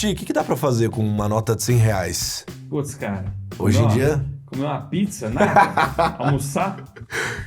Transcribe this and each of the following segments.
Ti, o que dá pra fazer com uma nota de R$ 100? Putz, cara. Hoje em dia? Comer uma pizza? Nada? Almoçar?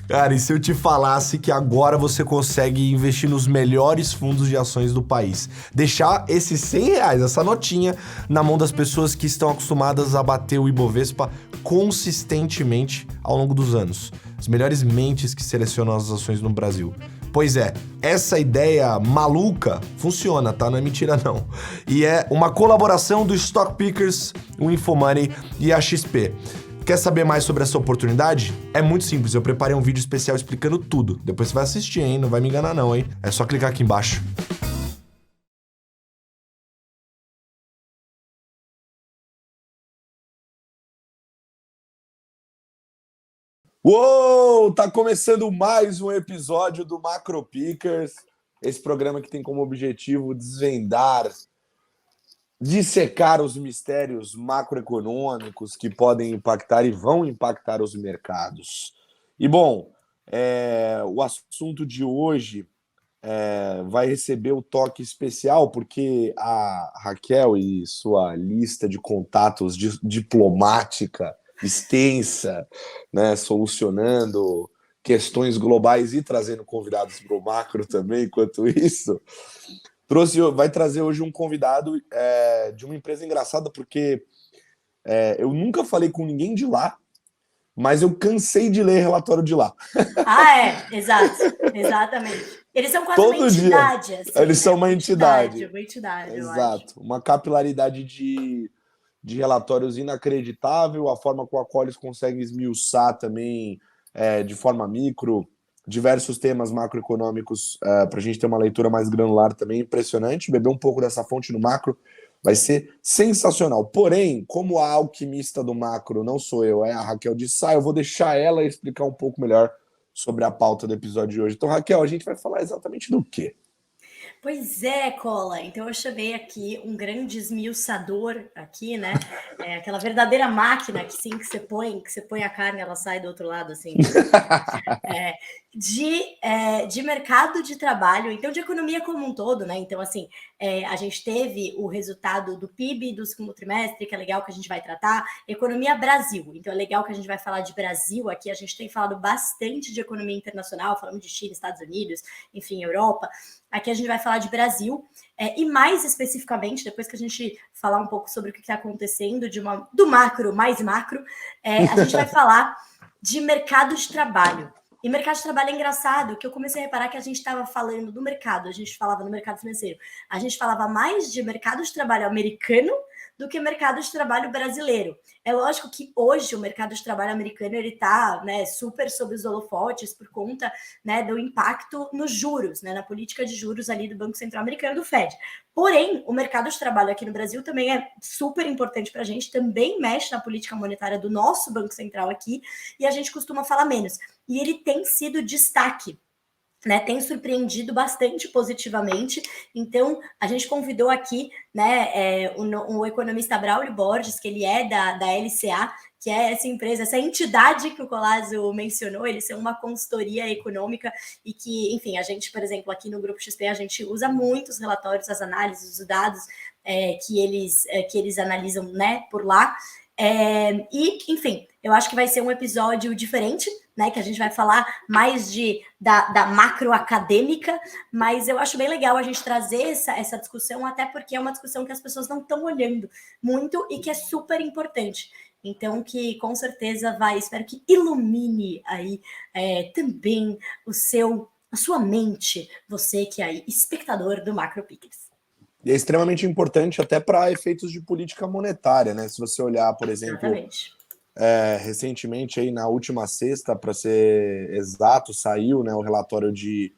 Cara, e se eu te falasse que agora você consegue investir nos melhores fundos de ações do país? Deixar esses R$ 100, essa notinha, na mão das pessoas que estão acostumadas a bater o Ibovespa consistentemente ao longo dos anos. As melhores mentes que selecionam as ações no Brasil. Pois é, essa ideia maluca funciona, tá? Não é mentira, não. E é uma colaboração do Stock Pickers, o Infomoney e a XP. Quer saber mais sobre essa oportunidade? É muito simples, eu preparei um vídeo especial explicando tudo. Depois você vai assistir, hein? Não vai me enganar não, hein? É só clicar aqui embaixo. Uou! Tá começando mais um episódio do Macro Pickers. Esse programa que tem como objetivo desvendar, dissecar os mistérios macroeconômicos que podem impactar e vão impactar os mercados. E, bom, o assunto de hoje vai receber o toque especial porque a Raquel e sua lista de contatos diplomática extensa, né, solucionando questões globais e trazendo convidados para o macro também, enquanto isso, vai trazer hoje um convidado de uma empresa engraçada, porque eu nunca falei com ninguém de lá, mas eu cansei de ler relatório de lá. Exato, exatamente. Eles são quase Todo uma entidade. Dia. Assim, Eles são uma entidade. Uma entidade, exato. Eu acho. Uma capilaridade de relatórios inacreditável, a forma com a qual eles conseguem esmiuçar também de forma micro diversos temas macroeconômicos para a gente ter uma leitura mais granular também, impressionante. Beber um pouco dessa fonte no macro vai ser sensacional. Porém, como a alquimista do macro não sou eu, é a Raquel de Sá, eu vou deixar ela explicar um pouco melhor sobre a pauta do episódio de hoje. Então, Raquel, a gente vai falar exatamente do quê? Pois é, Cola. Então eu chamei aqui um grande esmiuçador aqui, né? Aquela verdadeira máquina que sim, que você põe a carne, ela sai do outro lado, assim. De mercado de trabalho, então de economia como um todo, né? Então, assim, a gente teve o resultado do PIB do segundo trimestre, que é legal que a gente vai tratar, economia Brasil, então é legal que a gente vai falar de Brasil aqui, a gente tem falado bastante de economia internacional, falamos de China, Estados Unidos, enfim, Europa, aqui a gente vai falar de Brasil, e mais especificamente, depois que a gente falar um pouco sobre o que está acontecendo do macro, mais macro, a gente vai falar de mercado de trabalho. E mercado de trabalho é engraçado, que eu comecei a reparar que a gente estava falando do mercado, a gente falava no mercado financeiro, a gente falava mais de mercado de trabalho americano do que mercado de trabalho brasileiro. É lógico que hoje o mercado de trabalho americano ele está, né, super sob os holofotes por conta, né, do impacto nos juros, né, na política de juros ali do Banco Central Americano, do Fed. Porém, o mercado de trabalho aqui no Brasil também é super importante para a gente, também mexe na política monetária do nosso Banco Central aqui, e a gente costuma falar menos. E ele tem sido destaque, né, tem surpreendido bastante positivamente. Então, a gente convidou aqui, né, o economista Braulio Borges, que ele é da LCA, que é essa empresa, essa entidade que o Collazo mencionou, eles são uma consultoria econômica e que, enfim, a gente, por exemplo, aqui no Grupo XP, a gente usa muito os relatórios, as análises, os dados que eles analisam, né, por lá. E, enfim, eu acho que vai ser um episódio diferente, né, que a gente vai falar mais da macro acadêmica, mas eu acho bem legal a gente trazer essa discussão, até porque é uma discussão que as pessoas não estão olhando muito e que é super importante. Então, que com certeza espero que ilumine aí também a sua mente, você que é aí espectador do Macro Pickers. E é extremamente importante até para efeitos de política monetária, né? Se você olhar, por exemplo, recentemente, aí, na última sexta, para ser exato, saiu, né, o relatório de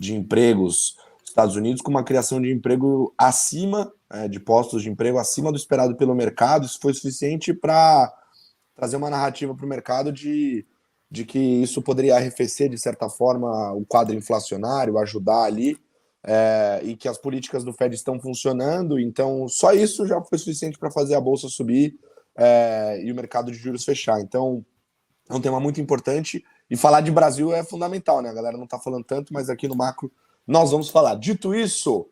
empregos dos Estados Unidos com uma criação de emprego acima, de postos de emprego acima do esperado pelo mercado. Isso foi suficiente para trazer uma narrativa para o mercado de que isso poderia arrefecer, de certa forma, o quadro inflacionário, ajudar ali, e que as políticas do Fed estão funcionando. Então, só isso já foi suficiente para fazer a bolsa subir e o mercado de juros fechar. Então, é um tema muito importante. E falar de Brasil é fundamental, né? A galera não está falando tanto, mas aqui no macro nós vamos falar. Dito isso,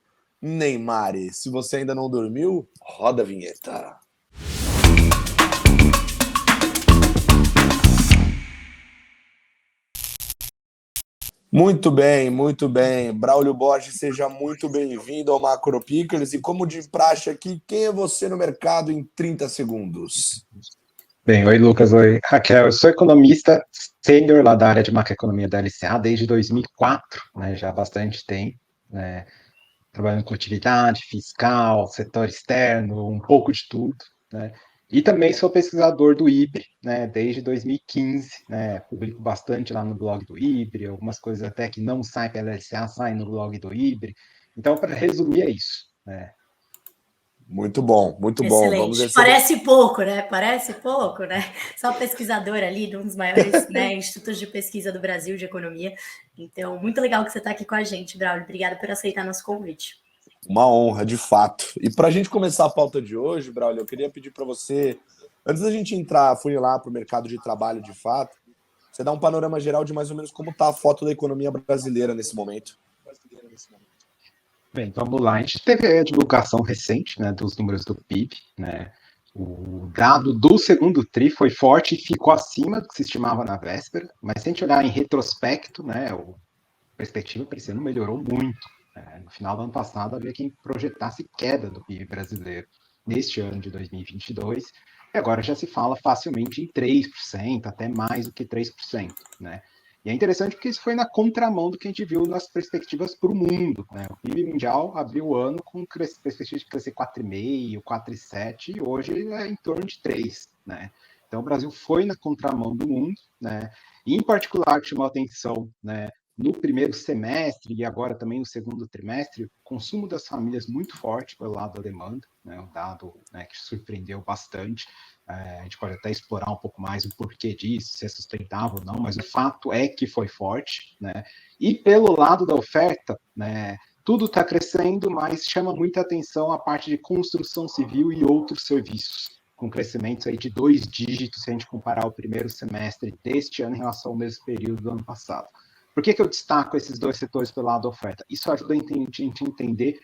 Neymar. Se você ainda não dormiu, roda a vinheta. Muito bem, muito bem. Braulio Borges, seja muito bem-vindo ao Macro Pickers. E como de praxe aqui, quem é você no mercado em 30 segundos? Bem, oi Lucas, oi Raquel. Eu sou economista sênior lá da área de macroeconomia da LCA desde 2004, né, já há bastante tempo, né, trabalhando com utilidade, fiscal, setor externo, um pouco de tudo, né, e também sou pesquisador do IBRE, né, desde 2015, né, publico bastante lá no blog do IBRE, algumas coisas até que não saem pela LCA, saem no blog do IBRE. Então, para resumir, é isso, né. Muito bom, muito bom. Vamos Excelente. receber... Parece pouco, né? Parece pouco, né? Só pesquisador ali de um dos maiores, né, institutos de pesquisa do Brasil de economia. Então, muito legal que você está aqui com a gente, Braulio. Obrigada por aceitar nosso convite. Uma honra, de fato. E para a gente começar a pauta de hoje, Braulio, eu queria pedir para você, antes da gente entrar, funilar para o mercado de trabalho de fato, você dá um panorama geral de mais ou menos como está a foto da economia brasileira nesse momento. Bem, vamos lá. A gente teve a divulgação recente, né, dos números do PIB, né? O dado do segundo TRI foi forte e ficou acima do que se estimava na véspera, mas se a gente olhar em retrospecto, né, a perspectiva para esse ano melhorou muito. No final do ano passado, havia quem projetasse queda do PIB brasileiro neste ano de 2022, e agora já se fala facilmente em 3%, até mais do que 3%, né? E é interessante porque isso foi na contramão do que a gente viu nas perspectivas para o mundo, né? O PIB mundial abriu o ano com perspectiva de crescer 4,5%, 4,7%, e hoje é em torno de 3%, né? Então o Brasil foi na contramão do mundo, né? E em particular chamou a atenção, né, no primeiro semestre e agora também no segundo trimestre, o consumo das famílias muito forte pelo lado da demanda, né, um dado, né, que surpreendeu bastante. A gente pode até explorar um pouco mais o porquê disso, se é sustentável ou não, mas o fato é que foi forte, né? E pelo lado da oferta, né, tudo está crescendo, mas chama muita atenção a parte de construção civil e outros serviços, com crescimentos aí de 2 dígitos, se a gente comparar o primeiro semestre deste ano em relação ao mesmo período do ano passado. Por que eu destaco esses dois setores pelo lado da oferta? Isso ajuda a gente entender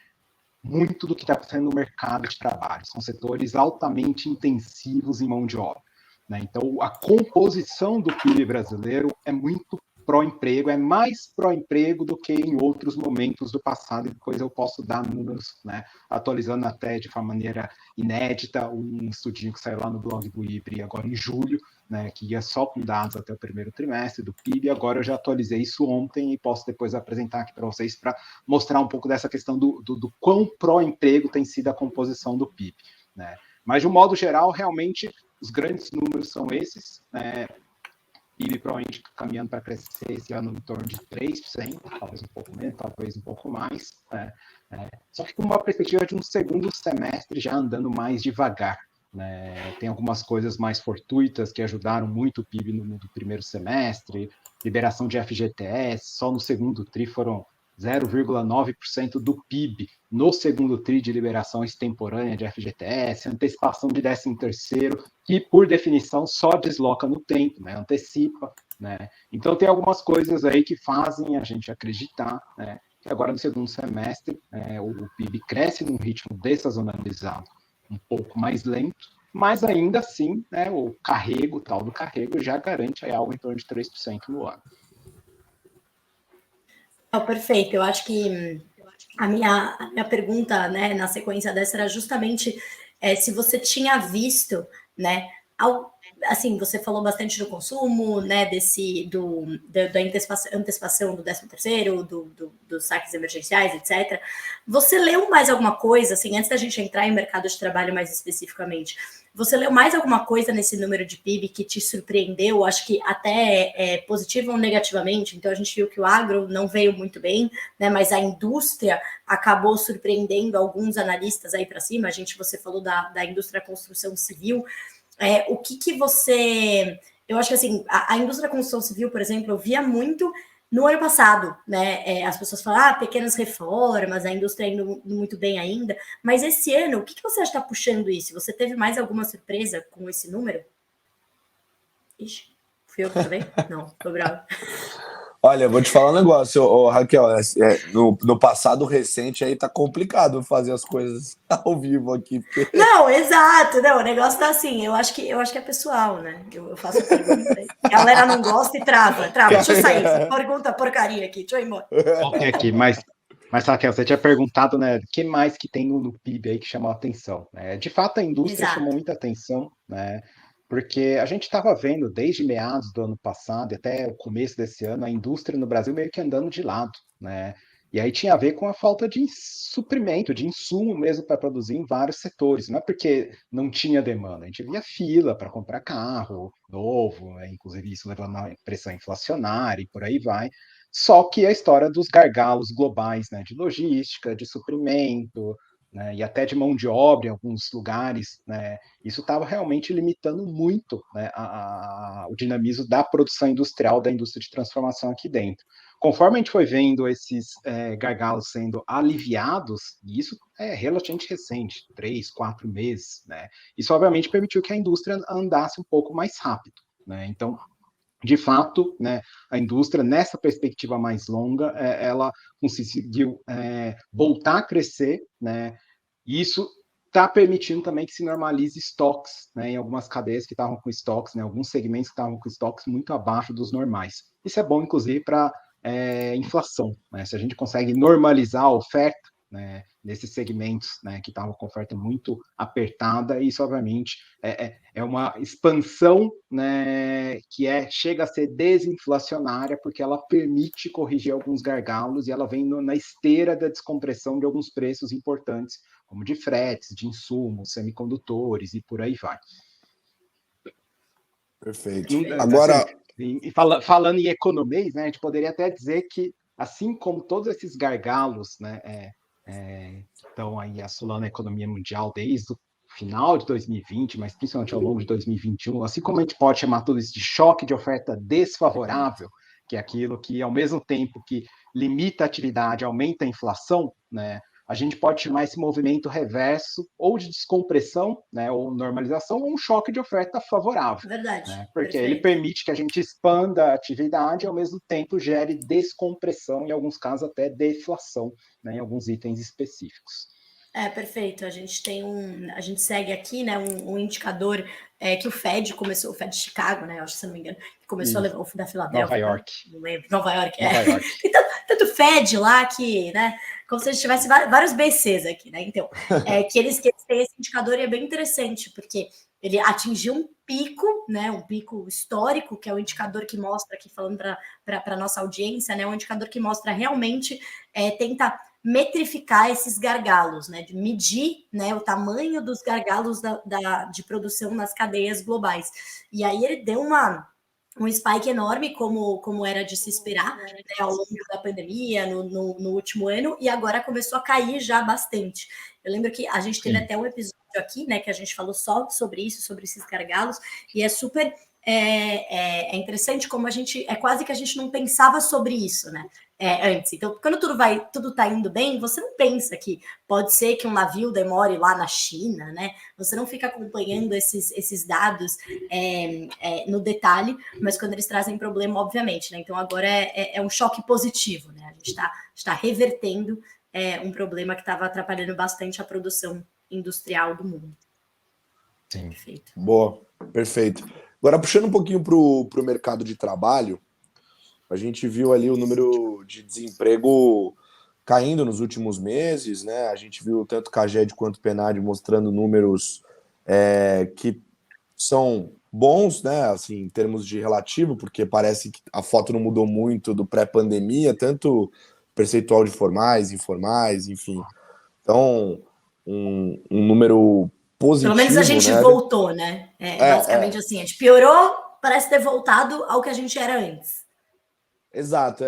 muito do que está acontecendo no mercado de trabalho. São setores altamente intensivos em mão de obra, né? Então, a composição do PIB brasileiro é muito pró-emprego, é mais pró-emprego do que em outros momentos do passado, e depois eu posso dar números, né, atualizando até de uma maneira inédita um estudinho que saiu lá no blog do IBRE agora em julho, né, que ia só com dados até o primeiro trimestre do PIB, agora eu já atualizei isso ontem e posso depois apresentar aqui para vocês para mostrar um pouco dessa questão do quão pró-emprego tem sido a composição do PIB, né. Mas, de um modo geral, realmente, os grandes números são esses, né. PIB provavelmente caminhando para crescer esse ano em torno de 3%, talvez um pouco menos, talvez um pouco mais, né. Só que com uma perspectiva de um segundo semestre já andando mais devagar, né. Tem algumas coisas mais fortuitas que ajudaram muito o PIB no primeiro semestre, liberação de FGTS, só no segundo TRI foram 0,9% do PIB no segundo TRI de liberação extemporânea de FGTS, antecipação de 13º, que, por definição, só desloca no tempo, né? Antecipa, né? Então, tem algumas coisas aí que fazem a gente acreditar, né, que agora no segundo semestre o PIB cresce num ritmo dessazonalizado um pouco mais lento, mas ainda assim, né, o tal do carrego já garante aí algo em torno de 3% no ano. Perfeito. Eu acho que a minha pergunta, né, na sequência dessa era justamente se você tinha visto, né, assim, você falou bastante do consumo, né, da antecipação do 13º, dos saques emergenciais, etc. Você leu mais alguma coisa, assim, antes da gente entrar em mercado de trabalho mais especificamente, você leu mais alguma coisa nesse número de PIB que te surpreendeu, acho que até positivo ou negativamente? Então, a gente viu que o agro não veio muito bem, né, mas a indústria acabou surpreendendo alguns analistas aí para cima. Você falou da indústria da construção civil. O que você... Eu acho que assim, a indústria da construção civil, por exemplo, eu via muito no ano passado, né? As pessoas falam, pequenas reformas, a indústria indo muito bem ainda. Mas esse ano, o que você acha que está puxando isso? Você teve mais alguma surpresa com esse número? Ixi, fui eu que falei? Não, tô bravo. Olha, eu vou te falar um negócio, Raquel. No passado recente aí tá complicado fazer as coisas ao vivo aqui, porque Não, exato, não, o negócio tá assim, eu acho que é pessoal, né? Eu faço a pergunta, a galera não gosta e trava. Deixa eu sair, essa pergunta porcaria aqui, deixa eu ir embora. Voltei aqui, mas Raquel, você tinha perguntado, né, o que mais que tem no PIB aí que chamou a atenção, né? De fato, a indústria chamou Exato. muita atenção, né? Porque a gente estava vendo desde meados do ano passado e até o começo desse ano a indústria no Brasil meio que andando de lado, né? E aí tinha a ver com a falta de suprimento, de insumo mesmo para produzir em vários setores. Não é porque não tinha demanda, a gente via fila para comprar carro novo, né? Inclusive isso levando a pressão inflacionária e por aí vai. Só que a história dos gargalos globais, né, de logística, de suprimento, né, e até de mão de obra em alguns lugares, né, isso estava realmente limitando muito, né, o dinamismo da produção industrial, da indústria de transformação aqui dentro. Conforme a gente foi vendo esses gargalos sendo aliviados, e isso é relativamente recente, 3, 4 meses, né, isso obviamente permitiu que a indústria andasse um pouco mais rápido. Né, então, de fato, né, a indústria, nessa perspectiva mais longa, ela conseguiu voltar a crescer, né, e isso está permitindo também que se normalize estoques, né, em algumas cadeias que estavam com estoques, né, alguns segmentos que estavam com estoques muito abaixo dos normais. Isso é bom, inclusive, para inflação. Né, se a gente consegue normalizar a oferta, né, nesses segmentos, né, que estavam com oferta muito apertada, isso obviamente é uma expansão, né, que chega a ser desinflacionária, porque ela permite corrigir alguns gargalos e ela vem na esteira da descompressão de alguns preços importantes, como de fretes, de insumos, semicondutores e por aí vai. perfeito. Assim, Agora, falando em economês, né, a gente poderia até dizer que, assim como todos esses gargalos, né, estão aí assolando a economia mundial desde o final de 2020, mas principalmente ao longo de 2021, assim como a gente pode chamar tudo isso de choque de oferta desfavorável, que é aquilo que, ao mesmo tempo que limita a atividade, aumenta a inflação, né, a gente pode chamar esse movimento reverso ou de descompressão, né, ou normalização, ou um choque de oferta favorável. Verdade. Né, porque Perfeito. ele permite que a gente expanda a atividade e, ao mesmo tempo, gere descompressão, em alguns casos até deflação, né, em alguns itens específicos. Perfeito. A gente segue aqui, né, um indicador que o Fed começou, o Fed de Chicago, né, acho que se não me engano, que começou a levar o da Filadélfia. Nova York. Não lembro. Nova York, Nova York. Tem tanto Fed lá que, né, como se a gente tivesse vários BCs aqui, né? Então, que eles têm esse indicador e é bem interessante, porque ele atingiu um pico, né, um pico histórico, que é o indicador que mostra, aqui falando para a nossa audiência, né, um indicador que mostra realmente, tenta metrificar esses gargalos, né, de medir, né, o tamanho dos gargalos de produção nas cadeias globais. E aí ele deu um spike enorme, como era de se esperar, né, ao longo da pandemia, no último ano, e agora começou a cair já bastante. Eu lembro que a gente teve até um episódio aqui, né, que a gente falou só sobre isso, sobre esses gargalos, e é super interessante como é quase que a gente não pensava sobre isso, né, antes. Então, quando tudo tá indo bem, você não pensa que pode ser que um navio demore lá na China, né? Você não fica acompanhando esses dados no detalhe, mas quando eles trazem problema, obviamente, né? Então, agora é um choque positivo, né? A gente está revertendo um problema que estava atrapalhando bastante a produção industrial do mundo. Sim. Perfeito. Boa, perfeito. Agora, puxando um pouquinho para o mercado de trabalho, a gente viu ali o número de desemprego caindo nos últimos meses, né? A gente viu tanto o Caged quanto o Penad mostrando números que são bons, né? Assim, em termos de relativo, porque parece que a foto não mudou muito do pré-pandemia, tanto percentual de formais, informais, enfim. Então, um número positivo, pelo menos a gente né? voltou, né? Basicamente assim, a gente piorou, parece ter voltado ao que a gente era antes. Exato.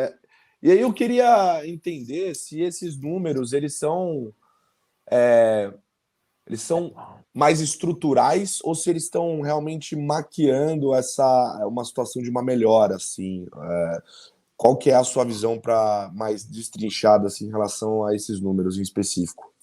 E aí eu queria entender se esses números eles são mais estruturais ou se eles estão realmente maquiando uma situação de uma melhora, assim. Qual que é a sua visão para mais destrinchada assim, em relação a esses números em específico?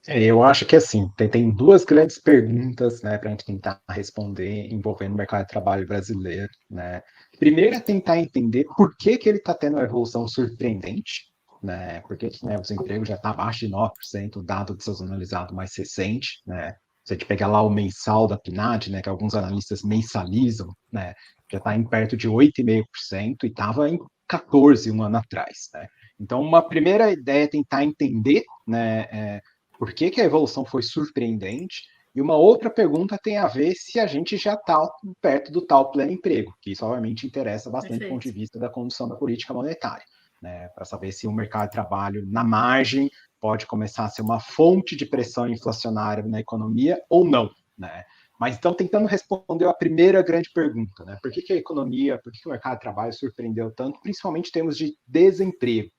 Eu acho que assim, tem duas grandes perguntas, né, para a gente tentar responder envolvendo o mercado de trabalho brasileiro, né? Primeiro é tentar entender por que que ele está tendo uma evolução surpreendente, né? Porque, né, o desemprego já está abaixo de 9%, o dado desazonalizado mais recente, né? Se a gente pegar lá o mensal da PNAD, né, que alguns analistas mensalizam, né, já está em perto de 8,5% e estava em 14 um ano atrás, né? Então, uma primeira ideia é tentar entender, né, por que que a evolução foi surpreendente? E uma outra pergunta tem a ver se a gente já está perto do tal pleno emprego, que isso obviamente interessa bastante do ponto de Perfeito. vista da condução da política monetária, né? Para saber se o mercado de trabalho na margem pode começar a ser uma fonte de pressão inflacionária na economia ou não, né? Mas então, tentando responder a primeira grande pergunta, né? Por que que a economia, por que que o mercado de trabalho surpreendeu tanto, principalmente em termos de desemprego?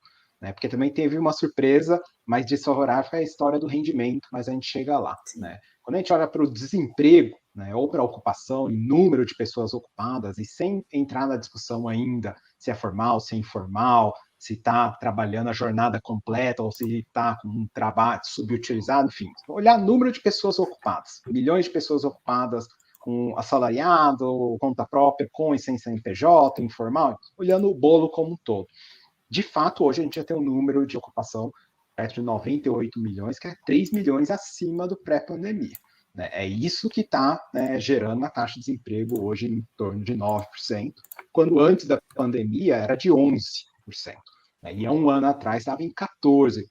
Né? Porque também teve uma surpresa mais desfavorável é a história do rendimento, mas a gente chega lá. Né? Quando a gente olha para o desemprego, né, ou para a ocupação, em número de pessoas ocupadas, e sem entrar na discussão ainda se é formal, se é informal, se está trabalhando a jornada completa ou se está com um trabalho subutilizado, enfim, olhar número de pessoas ocupadas, milhões de pessoas ocupadas com assalariado, conta própria, com e sem CNPJ, informal, olhando o bolo como um todo. De fato, hoje a gente já tem um número de ocupação perto de 98 milhões, que é 3 milhões acima do pré-pandemia. Né? É isso que está, né, gerando a taxa de desemprego hoje em torno de 9%, quando antes da pandemia era de 11%. Né? E há um ano atrás estava em 14%.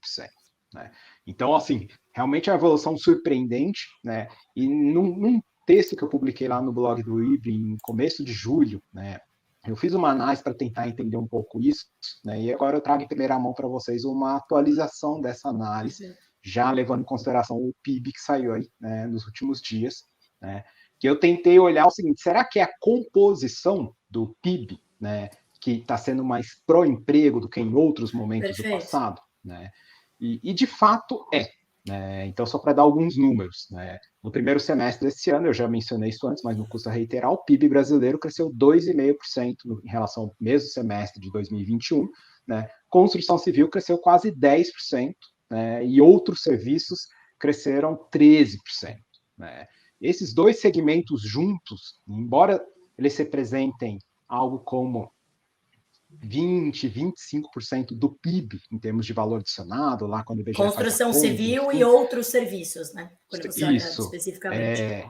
Né? Então, assim, realmente é uma evolução surpreendente, né? E num texto que eu publiquei lá no blog do IBRE, em começo de julho, né, eu fiz uma análise para tentar entender um pouco isso, né, e agora eu trago em primeira mão para vocês uma atualização dessa análise, já levando em consideração o PIB que saiu aí, né, nos últimos dias, né, que eu tentei olhar o seguinte, será que é a composição do PIB, né, que está sendo mais pró-emprego do que em outros momentos do Perfeito. passado? Né? E de fato é. Né? Então, só para dar alguns números, né? No primeiro semestre desse ano, eu já mencionei isso antes, mas não custa reiterar, o PIB brasileiro cresceu 2,5% em relação ao mesmo semestre de 2021. Né? Construção civil cresceu quase 10%, né? E outros serviços cresceram 13%. Né? Esses dois segmentos juntos, embora eles representem algo como 25% do PIB em termos de valor adicionado, lá quando o IBGE faz a Construção conta, civil e enfim. outros serviços, né? Quando você olha Isso. especificamente.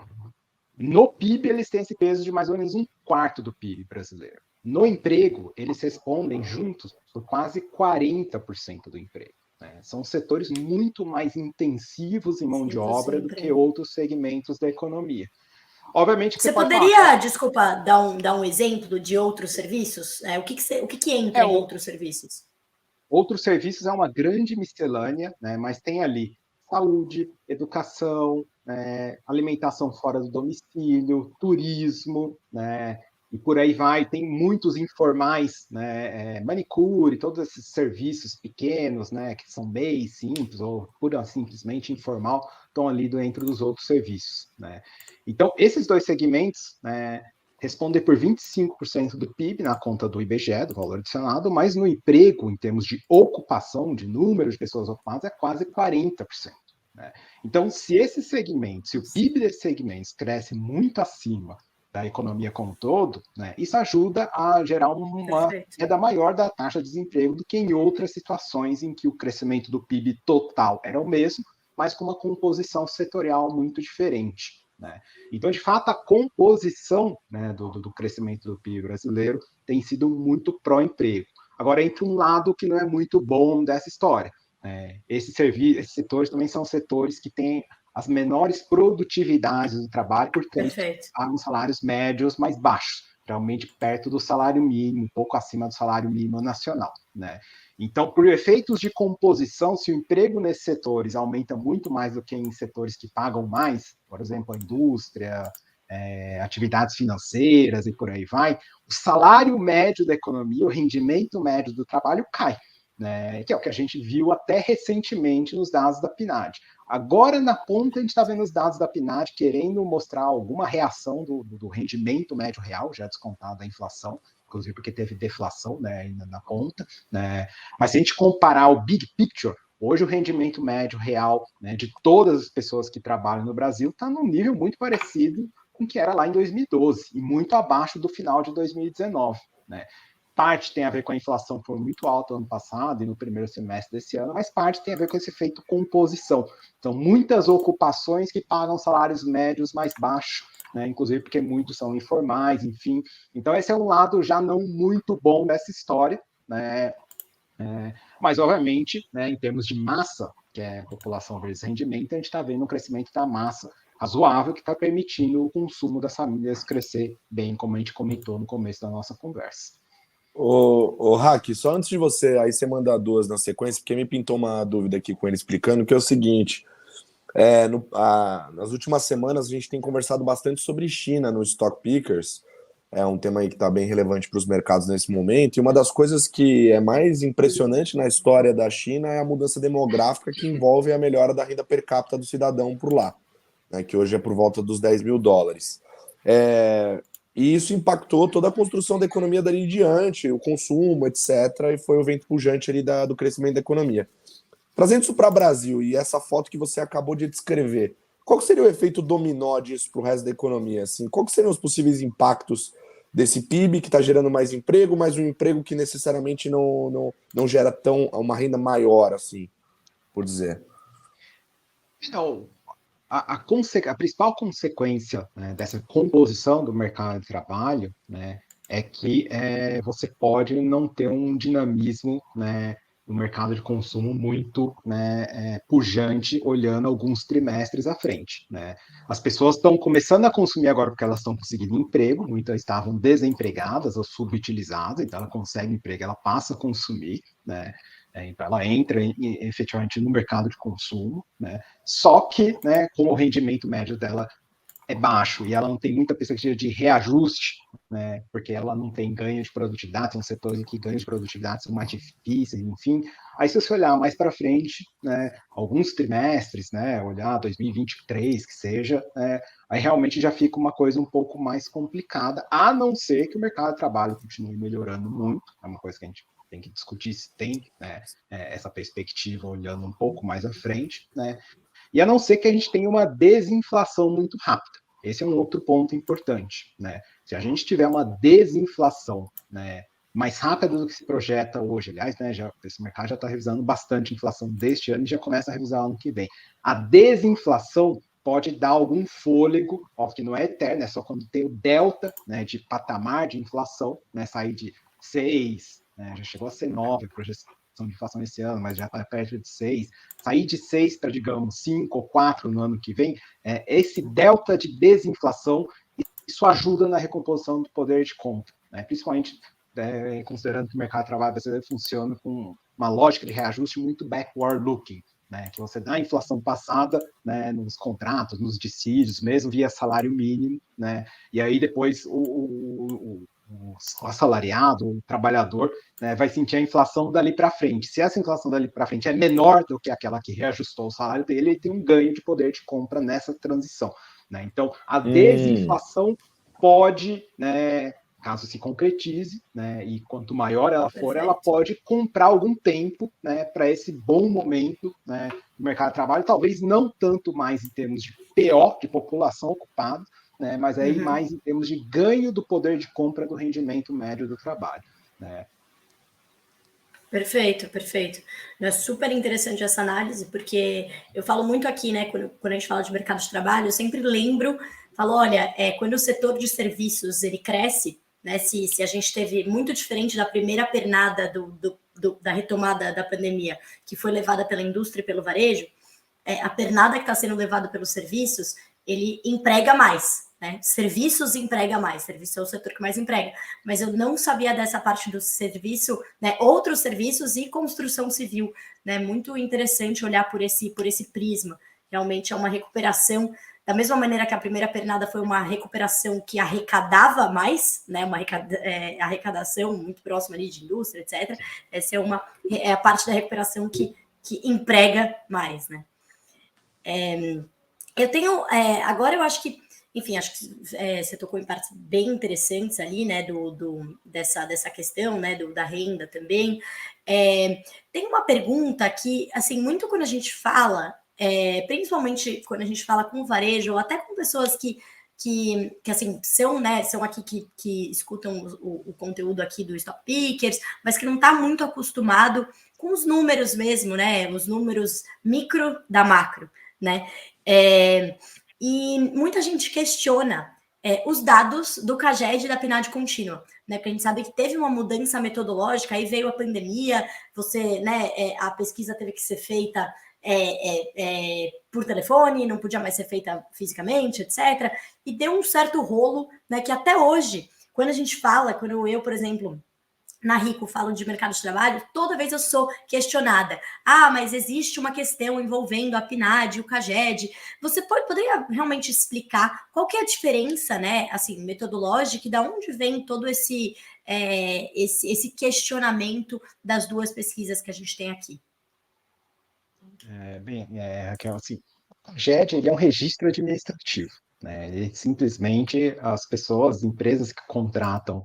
No PIB, eles têm esse peso de mais ou menos um quarto do PIB brasileiro. No emprego, eles respondem juntos por quase 40% do emprego. Né? São setores muito mais intensivos em mão de obra do que outros segmentos da economia. Obviamente que você pode poderia, falar, desculpa, dar um exemplo de outros serviços? O que entra em outros serviços? Outros serviços é uma grande miscelânea, né, mas tem ali saúde, educação, né, alimentação fora do domicílio, turismo, né, e por aí vai. Tem muitos informais, né, manicure, todos esses serviços pequenos, né, que são bem simples ou pura simplesmente informal, estão ali dentro dos outros serviços. Né. Então, esses dois segmentos, né, responder por 25% do PIB na conta do IBGE, do valor adicionado, mas no emprego, em termos de ocupação, de número de pessoas ocupadas, é quase 40%. Né? Então, se esse segmento, se o PIB desses segmentos cresce muito acima da economia como um todo, né, isso ajuda a gerar uma queda maior da taxa de desemprego do que em outras situações em que o crescimento do PIB total era o mesmo, mas com uma composição setorial muito diferente. Né? Então, de fato, a composição, né, do crescimento do PIB brasileiro tem sido muito pró-emprego. Agora, entra um lado que não é muito bom dessa história. Esses setores também são setores que têm as menores produtividades do trabalho, portanto, pagam salários médios mais baixos, realmente perto do salário mínimo, um pouco acima do salário mínimo nacional. Né? Então, por efeitos de composição, se o emprego nesses setores aumenta muito mais do que em setores que pagam mais, por exemplo, a indústria, atividades financeiras e por aí vai, o salário médio da economia, o rendimento médio do trabalho cai, né? Que é o que a gente viu até recentemente nos dados da PNAD. Agora, na ponta, a gente está vendo os dados da PNAD querendo mostrar alguma reação do rendimento médio real, já descontado da inflação, inclusive porque teve deflação, né, na ponta. Né? Mas se a gente comparar o big picture, Hoje o rendimento médio real, né, de todas as pessoas que trabalham no Brasil está num nível muito parecido com o que era lá em 2012 e muito abaixo do final de 2019, né? Parte tem a ver com a inflação que foi muito alta ano passado e no primeiro semestre desse ano, mas parte tem a ver com esse efeito composição. Então, muitas ocupações que pagam salários médios mais baixos, né? Inclusive porque muitos são informais, enfim. Então, esse é um lado já não muito bom dessa história, né? Mas, obviamente, né, em termos de massa, que é população versus rendimento, a gente está vendo um crescimento da massa razoável que está permitindo o consumo das famílias crescer bem, como a gente comentou no começo da nossa conversa. Ô, Hack, só antes de você, aí você mandar duas na sequência, porque me pintou uma dúvida aqui com ele explicando, que é o seguinte, nas últimas semanas a gente tem conversado bastante sobre China no Stock Pickers, é um tema aí que está bem relevante para os mercados nesse momento, e uma das coisas que é mais impressionante na história da China é a mudança demográfica que envolve a melhora da renda per capita do cidadão por lá, né, que hoje é por volta dos US$ 10.000. E isso impactou toda a construção da economia dali em diante, o consumo, etc., e foi o vento pujante ali do crescimento da economia. Trazendo isso para o Brasil e essa foto que você acabou de descrever, qual seria o efeito dominó disso para o resto da economia? Assim? Quais seriam os possíveis impactos desse PIB que está gerando mais emprego, mas um emprego que necessariamente não gera uma renda maior, assim, por dizer? Então, a principal consequência, né, dessa composição do mercado de trabalho, né, é que você pode não ter um dinamismo, né, no mercado de consumo muito, né, pujante, olhando alguns trimestres à frente, né? As pessoas estão começando a consumir agora porque elas estão conseguindo emprego, muitas estavam desempregadas ou subutilizadas, então ela consegue emprego, ela passa a consumir, né? Então ela entra efetivamente no mercado de consumo, né? Só que, né, como o rendimento médio dela é baixo e ela não tem muita perspectiva de reajuste, né, porque ela não tem ganho de produtividade, tem um setor em que ganhos de produtividade são mais difíceis, enfim. Aí se você olhar mais para frente, né, alguns trimestres, né, olhar 2023 que seja, aí realmente já fica uma coisa um pouco mais complicada, a não ser que o mercado de trabalho continue melhorando muito, é uma coisa que a gente tem que discutir se tem, né, essa perspectiva olhando um pouco mais à frente, né? E a não ser que a gente tenha uma desinflação muito rápida. Esse é um outro ponto importante, né? Se a gente tiver uma desinflação, né, mais rápida do que se projeta hoje, aliás, né, esse mercado já está revisando bastante a inflação deste ano e já começa a revisar ano que vem. A desinflação pode dar algum fôlego, ó, que não é eterno, é só quando tem o delta, né, de patamar de inflação, né, sair de 6, né, já chegou a ser 9, a projeção de inflação esse ano, mas já está perto de 6, sair de 6 para, digamos, 5 ou 4 no ano que vem, esse delta de desinflação, isso ajuda na recomposição do poder de compra, né? Principalmente considerando que o mercado de trabalho brasileiro funciona com uma lógica de reajuste muito backward-looking, né? Que você dá a inflação passada, né, nos contratos, nos dissídios, mesmo via salário mínimo, né? E aí depois o assalariado, o trabalhador, né, vai sentir a inflação dali para frente. Se essa inflação dali para frente é menor do que aquela que reajustou o salário dele, ele tem um ganho de poder de compra nessa transição, né? Então, a desinflação pode, né, caso se concretize, né, e quanto maior ela for, ela pode comprar algum tempo, né, para esse bom momento, né, do mercado de trabalho, talvez não tanto mais em termos de PO, de população ocupada, né, mas aí mais em termos de ganho do poder de compra do rendimento médio do trabalho, né? Perfeito, perfeito. É super interessante essa análise, porque eu falo muito aqui, né, quando a gente fala de mercado de trabalho, eu sempre falo, olha, quando o setor de serviços ele cresce, né, se a gente teve muito diferente da primeira pernada da retomada da pandemia, que foi levada pela indústria e pelo varejo, a pernada que está sendo levada pelos serviços, ele emprega mais, né? Serviços emprega mais, serviço é o setor que mais emprega, mas eu não sabia dessa parte do serviço, né? Outros serviços e construção civil, né? Muito interessante olhar por esse prisma. Realmente é uma recuperação, da mesma maneira que a primeira pernada foi uma recuperação que arrecadava mais, né? Uma arrecadação muito próxima ali de indústria, etc. Essa é a parte da recuperação que emprega mais, né? Eu tenho agora eu acho que enfim, acho que você tocou em partes bem interessantes ali, né, dessa questão, né, da renda também. Tem uma pergunta que, assim, muito quando a gente fala, principalmente quando a gente fala com varejo, ou até com pessoas que assim, são aqui que escutam o conteúdo aqui do Stop Pickers, mas que não está muito acostumado com os números mesmo, né, os números micro da macro, né, e muita gente questiona os dados do CAGED e da PNAD contínua, né? Porque a gente sabe que teve uma mudança metodológica, aí veio a pandemia, a pesquisa teve que ser feita por telefone, não podia mais ser feita fisicamente, etc. E deu um certo rolo, né? Que até hoje, quando a gente fala, quando eu, por exemplo, na Rico falo de mercado de trabalho, toda vez eu sou questionada. Mas existe uma questão envolvendo a PNAD e o CAGED. Você poderia realmente explicar qual que é a diferença, né, assim, metodológica, e da onde vem todo esse questionamento das duas pesquisas que a gente tem aqui? Raquel, assim, o CAGED, ele é um registro administrativo, né? Ele, simplesmente, as pessoas, as empresas que contratam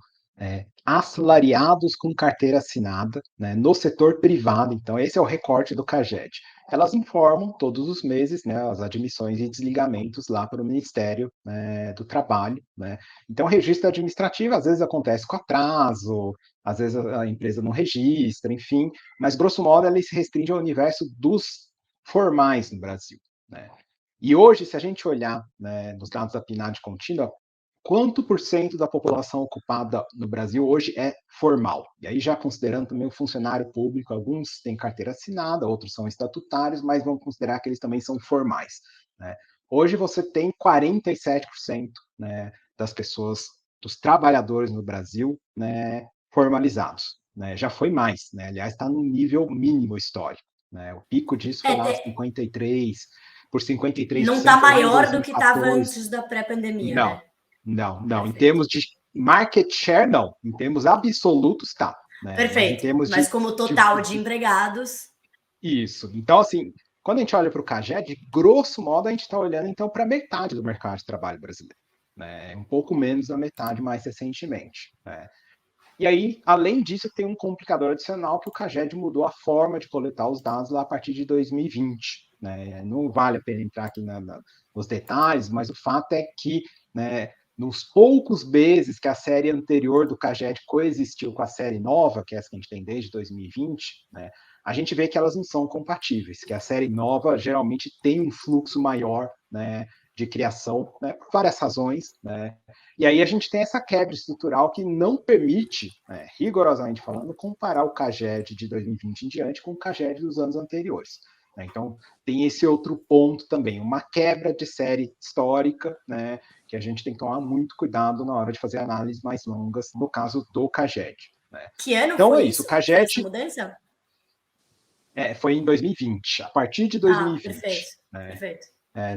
assalariados com carteira assinada, né, no setor privado, então esse é o recorte do CAGED. Elas informam todos os meses, né, as admissões e desligamentos lá para o Ministério, né, do Trabalho, né? Então, o registro administrativo às vezes acontece com atraso, às vezes a empresa não registra, enfim, mas grosso modo ele se restringe ao universo dos formais no Brasil, né? E hoje, se a gente olhar, né, nos dados da PNAD contínua, quanto por cento da população ocupada no Brasil hoje é formal? E aí já considerando também o funcionário público, alguns têm carteira assinada, outros são estatutários, mas vamos considerar que eles também são formais, né? Hoje você tem 47%, né, das pessoas, dos trabalhadores no Brasil, né, formalizados, né? Já foi mais, né? Aliás, está no nível mínimo histórico, né? O pico disso foi lá 53%, por 53%. Não está maior do que 2014. estava antes da pré-pandemia, Não, né? não. Em Perfeito. termos de market share, não. Em termos absolutos, tá. Né? Perfeito. Mas como total de empregados... Isso. Então, assim, quando a gente olha para o CAGED, grosso modo, a gente está olhando, então, para metade do mercado de trabalho brasileiro. Né? Um pouco menos da metade mais recentemente. Né? E aí, além disso, tem um complicador adicional que o CAGED mudou a forma de coletar os dados lá a partir de 2020. Né? Não vale a pena entrar aqui nos detalhes, mas o fato é que, né, nos poucos meses que a série anterior do CAGED coexistiu com a série nova, que é essa que a gente tem desde 2020, né, a gente vê que elas não são compatíveis, que a série nova geralmente tem um fluxo maior, né, de criação, né, por várias razões, né? E aí a gente tem essa quebra estrutural que não permite, né, rigorosamente falando, comparar o CAGED de 2020 em diante com o CAGED dos anos anteriores. Né? Então, tem esse outro ponto também, uma quebra de série histórica, né, que a gente tem que tomar muito cuidado na hora de fazer análises mais longas, no caso do CAGED. Né? Que ano então, foi é isso, isso? o CAGED... Essa mudança? Foi em 2020, a partir de 2020. Perfeito, né? perfeito.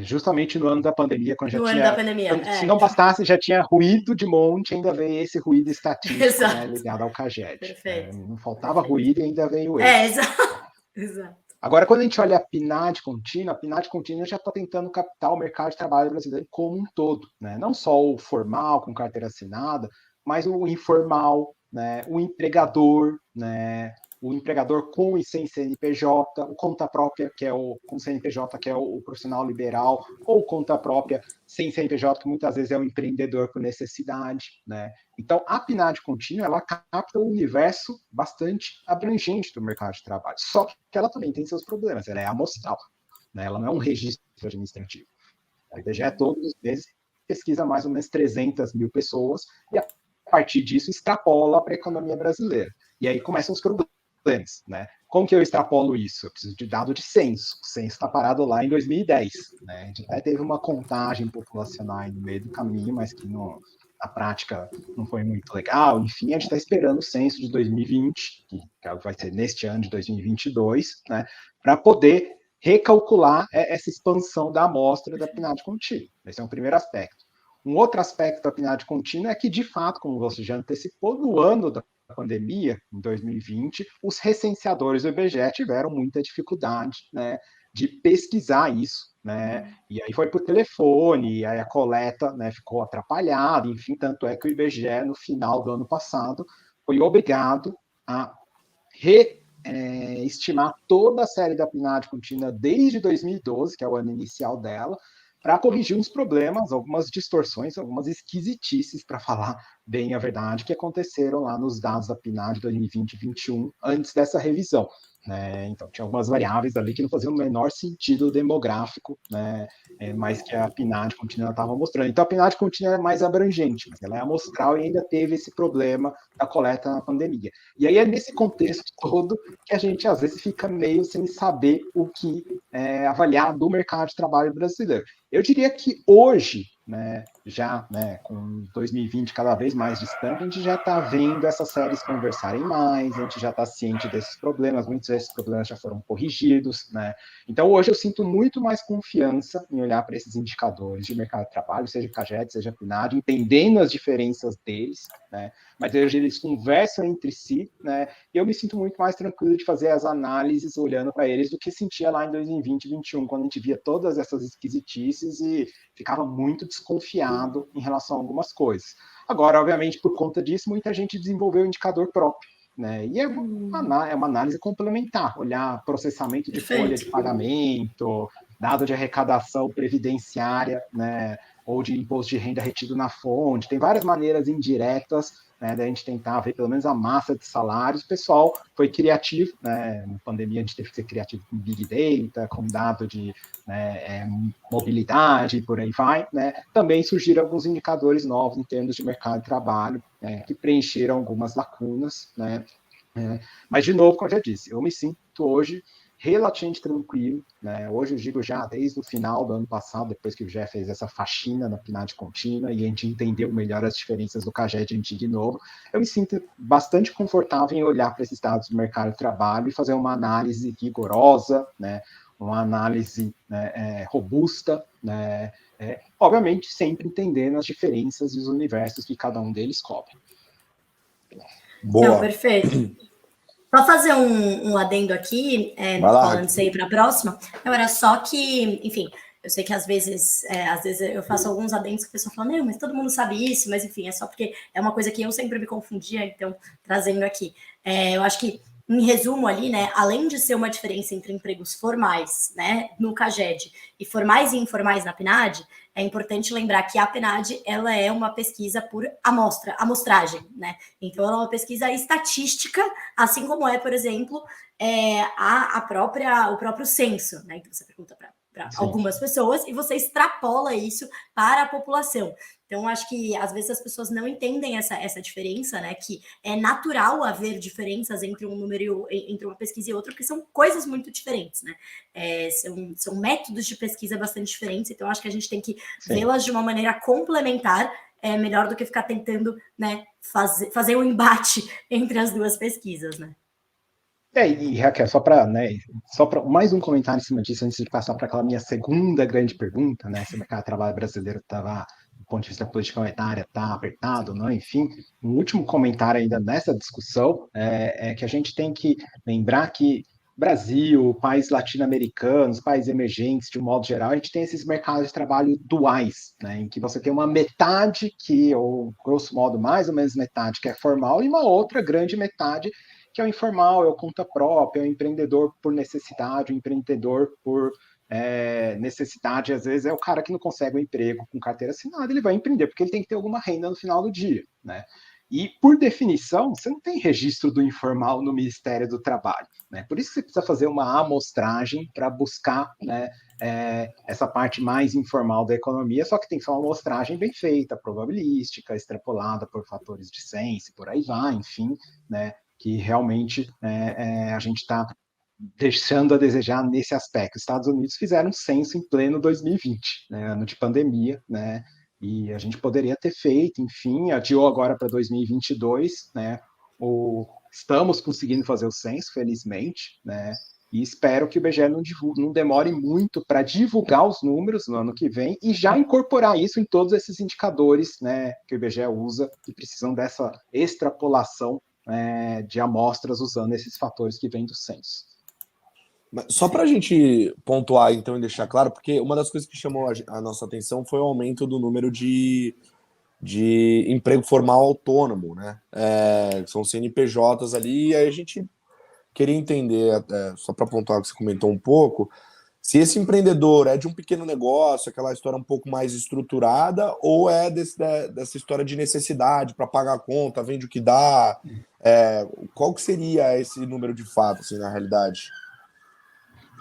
Justamente no ano da pandemia, quando já no tinha... ano da pandemia, se não bastasse, já tinha ruído de monte, ainda veio esse ruído estatístico, né, ligado ao CAGED. Perfeito. Não faltava ruído e ainda veio esse. Exato. Agora, quando a gente olha a PNAD contínua já está tentando captar o mercado de trabalho brasileiro como um todo. Né? Não só o formal, com carteira assinada, mas o informal, né, o empregador, né, o empregador com e sem CNPJ, o conta própria, que é o com CNPJ, que é o profissional liberal, ou conta própria sem CNPJ, que muitas vezes é o empreendedor por necessidade. Né? Então, a PNAD contínua, ela capta um universo bastante abrangente do mercado de trabalho, só que ela também tem seus problemas, ela é amostral, né? Ela não é um registro administrativo. A IBGE todos os meses pesquisa mais ou menos 300 mil pessoas e a partir disso extrapola para a economia brasileira. E aí começam os problemas. Né? Como que eu extrapolo isso? Eu preciso de dado de censo. O censo está parado lá em 2010. Né? A gente até teve uma contagem populacional no meio do caminho, mas que na prática não foi muito legal. Enfim, a gente está esperando o censo de 2020, que vai ser neste ano de 2022, né? Para poder recalcular essa expansão da amostra da PNAD contínua. Esse é um primeiro aspecto. Um outro aspecto da PNAD contínua é que, de fato, como você já antecipou, no ano da pandemia, em 2020, os recenseadores do IBGE tiveram muita dificuldade, né, de pesquisar isso, né, e aí foi por telefone, e aí a coleta, né, ficou atrapalhada, enfim, tanto é que o IBGE, no final do ano passado, foi obrigado a estimar toda a série da PNAD contínua desde 2012, que é o ano inicial dela, para corrigir uns problemas, algumas distorções, algumas esquisitices, para falar bem a verdade, que aconteceram lá nos dados da PNAD 2020 e 2021, antes dessa revisão. Né? Então, tinha algumas variáveis ali que não faziam o menor sentido demográfico, né? Mas que a PNAD contínua estava mostrando. Então, a PNAD contínua é mais abrangente, mas ela é amostral e ainda teve esse problema da coleta na pandemia. E aí é nesse contexto todo que a gente, às vezes, fica meio sem saber o que avaliar do mercado de trabalho brasileiro. Eu diria que hoje, né, já, né, com 2020 cada vez mais distante, a gente já está vendo essas séries conversarem mais, a gente já está ciente desses problemas, muitos desses problemas já foram corrigidos, né? Então, hoje eu sinto muito mais confiança em olhar para esses indicadores de mercado de trabalho, seja CAGED, seja PNAD, entendendo as diferenças deles, né? Mas hoje eles conversam entre si, né? E eu me sinto muito mais tranquilo de fazer as análises olhando para eles do que sentia lá em 2020 e 2021, quando a gente via todas essas esquisitices e ficava muito desconfiado em relação a algumas coisas. Agora, obviamente, por conta disso, muita gente desenvolveu um indicador próprio, né? E é uma análise complementar, olhar processamento de folha de pagamento, dado de arrecadação previdenciária, né? Ou de imposto de renda retido na fonte. Tem várias maneiras indiretas, né, da gente tentar ver pelo menos a massa de salários. O pessoal foi criativo, né? Na pandemia a gente teve que ser criativo com Big Data, com dado de mobilidade, por aí vai, né? Também surgiram alguns indicadores novos em termos de mercado de trabalho, né, que preencheram algumas lacunas, né? Mas, de novo, como eu já disse, eu me sinto hoje relativamente tranquilo, né? Hoje eu digo já desde o final do ano passado, depois que o Jeff fez essa faxina na PNAD contínua e a gente entendeu melhor as diferenças do CAGED antigo e novo, eu me sinto bastante confortável em olhar para esses dados do mercado de trabalho e fazer uma análise rigorosa, né? Uma análise, né, robusta, né? Obviamente sempre entendendo as diferenças e os universos que cada um deles cobre. Boa. Não, perfeito. Só fazer um adendo aqui, falando isso aí para a próxima. Não, era só que, enfim, eu sei que às vezes eu faço alguns adendos que a pessoa fala, não, mas todo mundo sabe isso, mas enfim, é só porque é uma coisa que eu sempre me confundia, então, trazendo aqui. Eu acho que, em resumo ali, né, além de ser uma diferença entre empregos formais, né, no CAGED, e formais e informais na PNAD, é importante lembrar que a PNAD, ela é uma pesquisa por amostragem, né? Então, ela é uma pesquisa estatística, assim como é, por exemplo, o próprio censo, né? Então, você pergunta para algumas pessoas e você extrapola isso para a população. Então, acho que às vezes as pessoas não entendem essa diferença, né? Que é natural haver diferenças entre um número, entre uma pesquisa e outra, porque são coisas muito diferentes, né? São métodos de pesquisa bastante diferentes, então acho que a gente tem que vê-las de uma maneira complementar, melhor do que ficar tentando, né, fazer um embate entre as duas pesquisas, né? E Raquel, só para mais um comentário em cima disso, antes de passar para aquela minha segunda grande pergunta, né? Se o mercado de trabalho brasileiro estava, do ponto de vista política monetária, está apertado, não? Enfim, um último comentário ainda nessa discussão é que a gente tem que lembrar que Brasil, países latino-americanos, países emergentes, de um modo geral, a gente tem esses mercados de trabalho duais, né? Em que você tem uma metade ou grosso modo, mais ou menos metade, que é formal, e uma outra grande metade que é o informal, é o conta própria, é o empreendedor por necessidade, o empreendedor por necessidade, às vezes é o cara que não consegue um emprego com carteira assinada, ele vai empreender, porque ele tem que ter alguma renda no final do dia, né? E, por definição, você não tem registro do informal no Ministério do Trabalho, né? Por isso que você precisa fazer uma amostragem para buscar, né, essa parte mais informal da economia, só que tem que ser uma amostragem bem feita, probabilística, extrapolada por fatores de censo, por aí vai, enfim, né? Que realmente a gente está deixando a desejar nesse aspecto. Os Estados Unidos fizeram um censo em pleno 2020, né, ano de pandemia, né, e a gente poderia ter feito, enfim, adiou agora para 2022, né, estamos conseguindo fazer o censo, felizmente, né, e espero que o IBGE não demore muito para divulgar os números no ano que vem e já incorporar isso em todos esses indicadores, né, que o IBGE usa, que precisam dessa extrapolação de amostras usando esses fatores que vêm do censo. Só para a gente pontuar, então, e deixar claro, porque uma das coisas que chamou a nossa atenção foi o aumento do número de emprego formal autônomo, né? São CNPJs ali, e aí a gente queria entender, só para pontuar o que você comentou um pouco, se esse empreendedor é de um pequeno negócio, aquela história um pouco mais estruturada, ou é dessa história de necessidade para pagar a conta, vende o que dá. Qual que seria esse número de fato, assim, na realidade?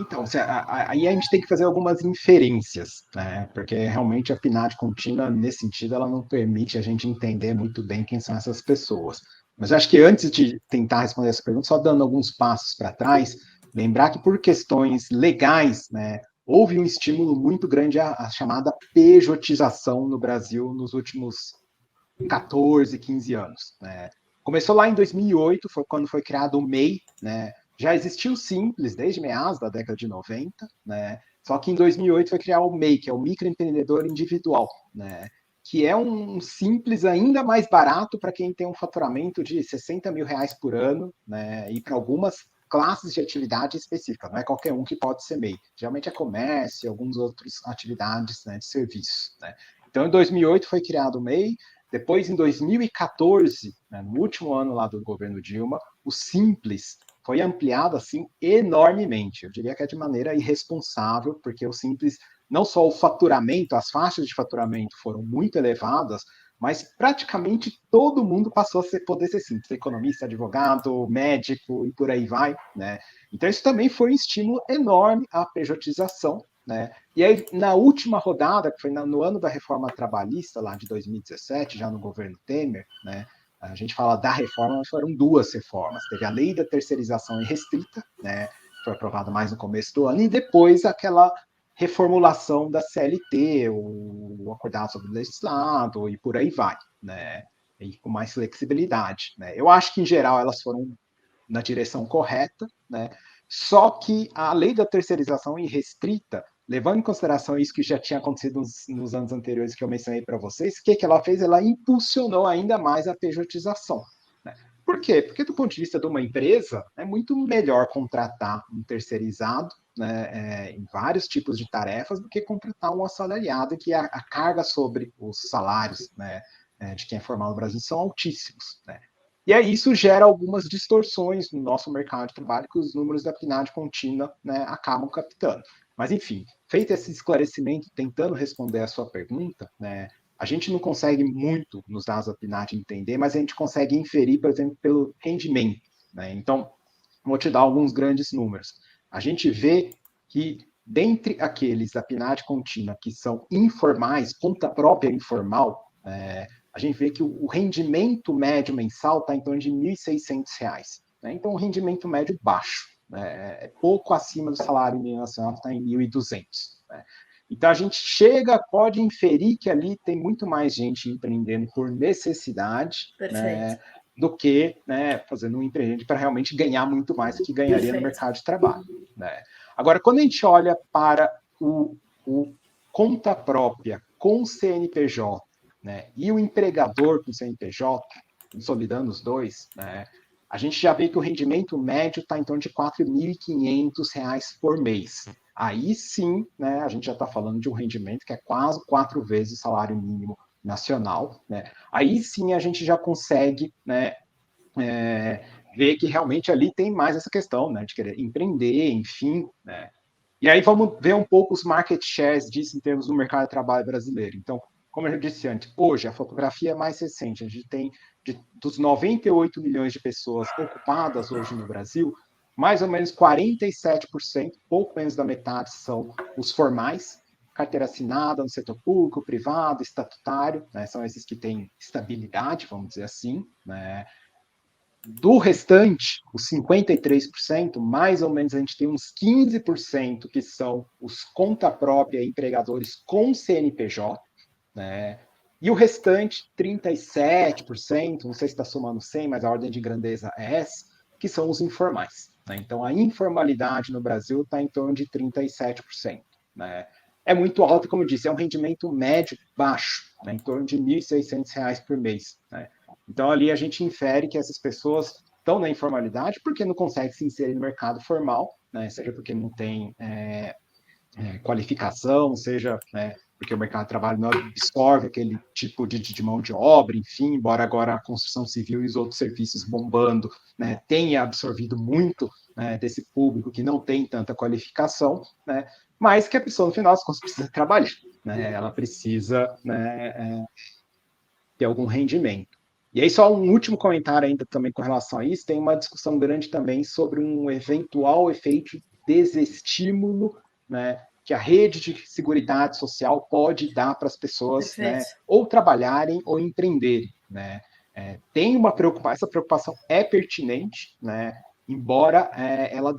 Então, aí a gente tem que fazer algumas inferências, né? Porque realmente a PNAD contínua, nesse sentido, ela não permite a gente entender muito bem quem são essas pessoas. Mas eu acho que antes de tentar responder essa pergunta, só dando alguns passos para trás, lembrar que por questões legais, né, houve um estímulo muito grande à chamada pejotização no Brasil nos últimos 14, 15 anos, né? Começou lá em 2008, foi quando foi criado o MEI, né? Já existiu o Simples desde meados da década de 90, né? Só que em 2008 foi criar o MEI, que é o microempreendedor individual, né? Que é um Simples ainda mais barato para quem tem um faturamento de 60 mil reais por ano, né? E para algumas classes de atividade específicas, não é qualquer um que pode ser MEI. Geralmente é comércio e algumas outras atividades, né, de serviço, né? Então, em 2008 foi criado o MEI. Depois, em 2014, né, no último ano lá do governo Dilma, o Simples foi ampliado assim enormemente. Eu diria que é de maneira irresponsável, porque o Simples, não só o faturamento, as faixas de faturamento foram muito elevadas, mas praticamente todo mundo passou a poder ser simples, economista, advogado, médico e por aí vai, né? Então isso também foi um estímulo enorme à pejotização, né? E aí, na última rodada, que foi no ano da reforma trabalhista, lá de 2017, já no governo Temer, né? A gente fala da reforma, mas foram duas reformas. Teve a lei da terceirização irrestrita, né? Foi aprovada mais no começo do ano, e depois aquela reformulação da CLT, o acordado sobre o legislado, e por aí vai, né? E com mais flexibilidade, né? Eu acho que, em geral, elas foram na direção correta, né? Só que a lei da terceirização irrestrita, levando em consideração isso que já tinha acontecido nos anos anteriores que eu mencionei para vocês, o que ela fez? Ela impulsionou ainda mais a pejotização. Né? Por quê? Porque, do ponto de vista de uma empresa, é muito melhor contratar um terceirizado, né, em vários tipos de tarefas do que contratar um assalariado, que a carga sobre os salários, né, de quem é formado no Brasil são altíssimos. Né? E aí isso gera algumas distorções no nosso mercado de trabalho que os números da PNAD contínua, né, acabam captando. Mas, enfim, feito esse esclarecimento, tentando responder a sua pergunta, né, a gente não consegue muito nos dados da PNAD entender, mas a gente consegue inferir, por exemplo, pelo rendimento. Né? Então, vou te dar alguns grandes números. A gente vê que, dentre aqueles da PNAD contínua que são informais, conta própria informal, a gente vê que o rendimento médio mensal está em torno de R$ 1.600. Né? Então, o rendimento médio baixo. Né? É pouco acima do salário mínimo nacional, que está em 1.200. Né? Então, a gente pode inferir que ali tem muito mais gente empreendendo por necessidade, né, do que, né, fazendo um empreendimento para realmente ganhar muito mais do que ganharia no mercado de trabalho. Né? Agora, quando a gente olha para o conta própria com CNPJ, né, e o empregador com CNPJ, consolidando os dois, né, a gente já vê que o rendimento médio está em torno de R$ 4.500 por mês. Aí sim, né, a gente já está falando de um rendimento que é quase 4 vezes o salário mínimo nacional. Né? Aí sim a gente já consegue, né, ver que realmente ali tem mais essa questão, né, de querer empreender, enfim. Né? E aí vamos ver um pouco os market shares disso em termos do mercado de trabalho brasileiro. Então, como eu disse antes, hoje a fotografia é mais recente. A gente tem, dos 98 milhões de pessoas ocupadas hoje no Brasil, mais ou menos 47%, pouco menos da metade, são os formais, carteira assinada no setor público, privado, estatutário, né, são esses que têm estabilidade, vamos dizer assim. Né. Do restante, os 53%, mais ou menos a gente tem uns 15% que são os conta própria empregadores com CNPJ, né? E o restante, 37%, não sei se está somando 100, mas a ordem de grandeza é essa, que são os informais. Né? Então, a informalidade no Brasil está em torno de 37%. Né? É muito alto, como eu disse, é um rendimento médio baixo, né? Em torno de R$ 1.600 por mês. Né? Então, ali a gente infere que essas pessoas estão na informalidade porque não conseguem se inserir no mercado formal, né? Seja porque não tem qualificação, seja porque o mercado de trabalho não absorve aquele tipo de mão de obra, enfim, embora agora a construção civil e os outros serviços bombando, né, tenha absorvido muito, né, desse público que não tem tanta qualificação, né, mas que a pessoa, no final das contas, precisa trabalhar, né, ela precisa, né, ter algum rendimento. E aí, só um último comentário ainda também com relação a isso, tem uma discussão grande também sobre um eventual efeito de desestímulo, né, que a rede de seguridade social pode dar para as pessoas, né, ou trabalharem ou empreenderem, né. Tem uma preocupação, essa preocupação é pertinente, né, embora ela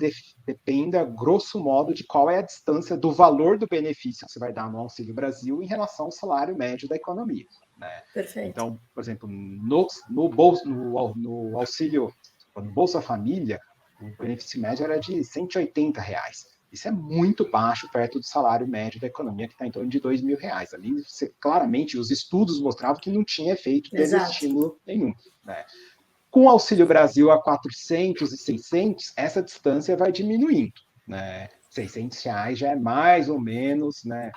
dependa, grosso modo, de qual é a distância do valor do benefício que você vai dar no Auxílio Brasil em relação ao salário médio da economia. Né? Perfeito. Então, por exemplo, no auxílio, no Bolsa Família, o benefício médio era de R$180. Isso é muito baixo perto do salário médio da economia, que está em torno de R$2.000. Ali, claramente, os estudos mostravam que não tinha efeito desestímulo nenhum. Né? Com o Auxílio Brasil a 400 e 600, essa distância vai diminuindo. Né? R$600 já é mais ou menos, né,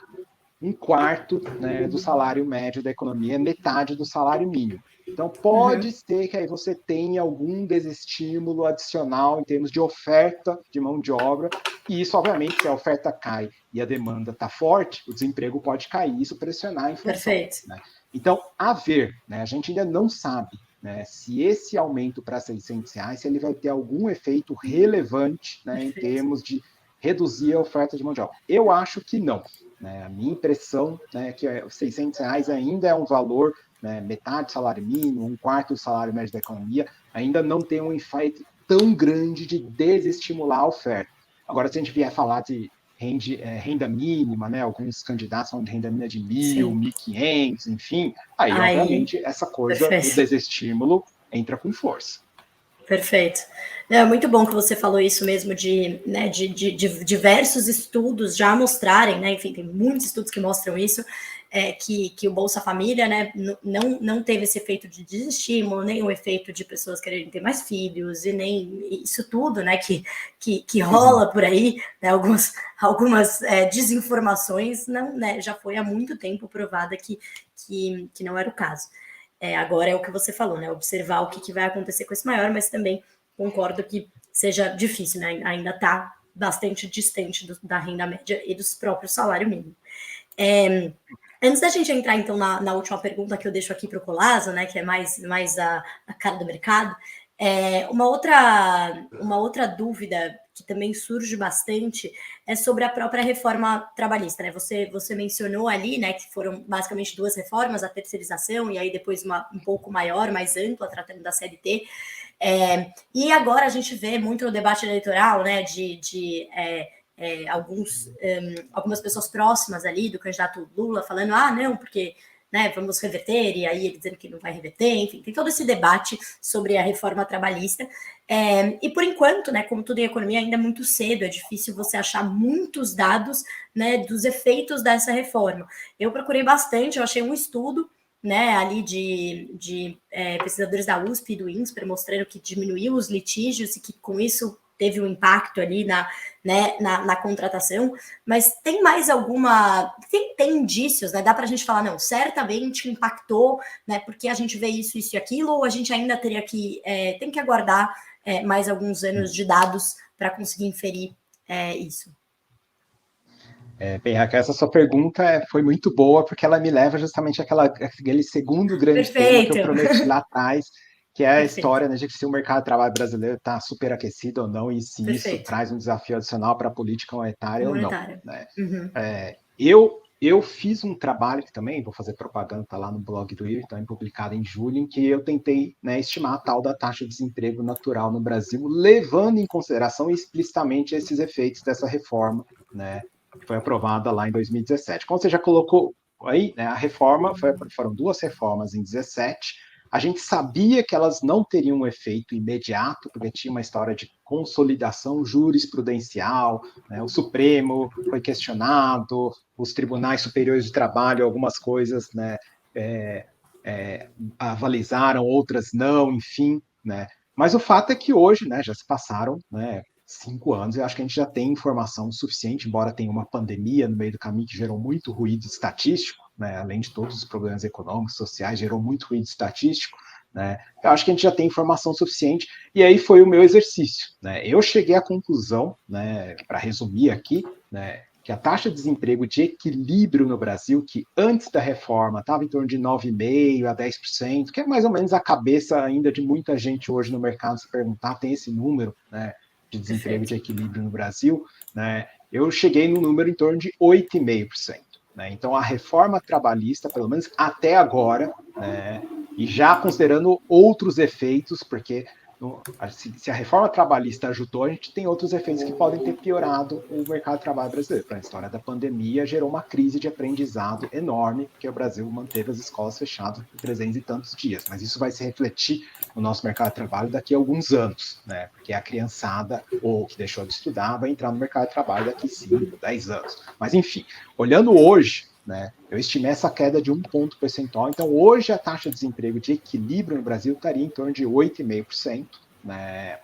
um quarto, né, do salário médio da economia, metade do salário mínimo. Então, pode ser que aí você tenha algum desestímulo adicional em termos de oferta de mão de obra, e isso, obviamente, se a oferta cai e a demanda está forte, o desemprego pode cair, isso pressionar a inflação. Perfeito. Né? Então, a ver, né, a gente ainda não sabe, né, se esse aumento para R$600, se ele vai ter algum efeito relevante, né, em termos de reduzir a oferta de mão de obra. Eu acho que não. Né? A minha impressão é que os R$600 ainda é um valor, né, metade do salário mínimo, um quarto do salário médio da economia, ainda não tem um efeito tão grande de desestimular a oferta. Agora, se a gente vier falar de renda mínima, né, alguns candidatos falam de renda mínima de 1.000, 1.500, enfim, aí, obviamente, essa coisa do desestímulo entra com força. Perfeito. É muito bom que você falou isso mesmo de diversos estudos já mostrarem, né? Enfim, tem muitos estudos que mostram isso, que o Bolsa Família, né, não teve esse efeito de desestímulo, nem o efeito de pessoas quererem ter mais filhos, e nem isso tudo, né, que rola por aí, né, algumas desinformações, não, né, já foi há muito tempo provada que não era o caso. Agora é o que você falou, né? Observar o que vai acontecer com esse maior, mas também concordo que seja difícil, né? Ainda está bastante distante da renda média e dos próprios salário mínimo. Antes da gente entrar, então, na última pergunta que eu deixo aqui para o Colasso, né? Que é mais a cara do mercado, uma outra dúvida que também surge bastante é sobre a própria reforma trabalhista, né? Você mencionou ali, né, que foram basicamente duas reformas, a terceirização e aí depois uma um pouco maior, mais ampla, tratando da CLT. E agora a gente vê muito no debate eleitoral, né, algumas pessoas próximas ali do candidato Lula falando, não, porque, né, vamos reverter, e aí ele dizendo que não vai reverter, enfim, tem todo esse debate sobre a reforma trabalhista, e por enquanto, né, como tudo em economia, ainda é muito cedo, é difícil você achar muitos dados, né, dos efeitos dessa reforma. Eu procurei bastante, eu achei um estudo, né, ali de pesquisadores da USP e do INSPER, mostrando que diminuiu os litígios e que com isso teve um impacto ali na contratação, mas tem mais alguma... Tem indícios, né? Dá para a gente falar, não, certamente impactou, né? Porque a gente vê isso e aquilo, ou a gente ainda teria que... tem que aguardar mais alguns anos de dados para conseguir inferir isso. Bem, Raquel, essa sua pergunta foi muito boa, porque ela me leva justamente àquele segundo grande tema que eu prometi lá atrás, que é a história, né, de se o mercado de trabalho brasileiro está superaquecido ou não, e se isso traz um desafio adicional para a política monetária ou não. Né? Eu fiz um trabalho que também, vou fazer propaganda, está lá no blog do IR, também publicado em julho, em que eu tentei, né, estimar a tal da taxa de desemprego natural no Brasil, levando em consideração explicitamente esses efeitos dessa reforma, né, que foi aprovada lá em 2017. Como você já colocou aí, né, a reforma, foram duas reformas em 2017, a gente sabia que elas não teriam um efeito imediato, porque tinha uma história de consolidação jurisprudencial, né, o Supremo foi questionado, os tribunais superiores de trabalho, algumas coisas, né, avalizaram, outras não, enfim, né? Mas o fato é que hoje, né, já se passaram, né, 5 anos, eu acho que a gente já tem informação suficiente, embora tenha uma pandemia no meio do caminho que gerou muito ruído estatístico, né, além de todos os problemas econômicos, sociais, gerou muito ruído estatístico, né? Eu acho que a gente já tem informação suficiente, e aí foi o meu exercício, né? Eu cheguei à conclusão, né, para resumir aqui, né, que a taxa de desemprego de equilíbrio no Brasil, que antes da reforma estava em torno de 9,5% a 10%, que é mais ou menos a cabeça ainda de muita gente hoje no mercado se perguntar, tem esse número, né, de desemprego de equilíbrio no Brasil, né, eu cheguei no número em torno de 8,5%. Né? Então, a reforma trabalhista, pelo menos até agora, né, e já considerando outros efeitos, porque se a reforma trabalhista ajudou, a gente tem outros efeitos que podem ter piorado o mercado de trabalho brasileiro. A história da pandemia gerou uma crise de aprendizado enorme, porque o Brasil manteve as escolas fechadas por 300 e tantos dias. Mas isso vai se refletir no nosso mercado de trabalho daqui a alguns anos, né? Porque a criançada, ou que deixou de estudar, vai entrar no mercado de trabalho daqui 5, 10 anos. Mas, enfim, olhando hoje, né, eu estimei essa queda de 1 ponto percentual. Então, hoje, a taxa de desemprego de equilíbrio no Brasil estaria em torno de 8,5%. Né?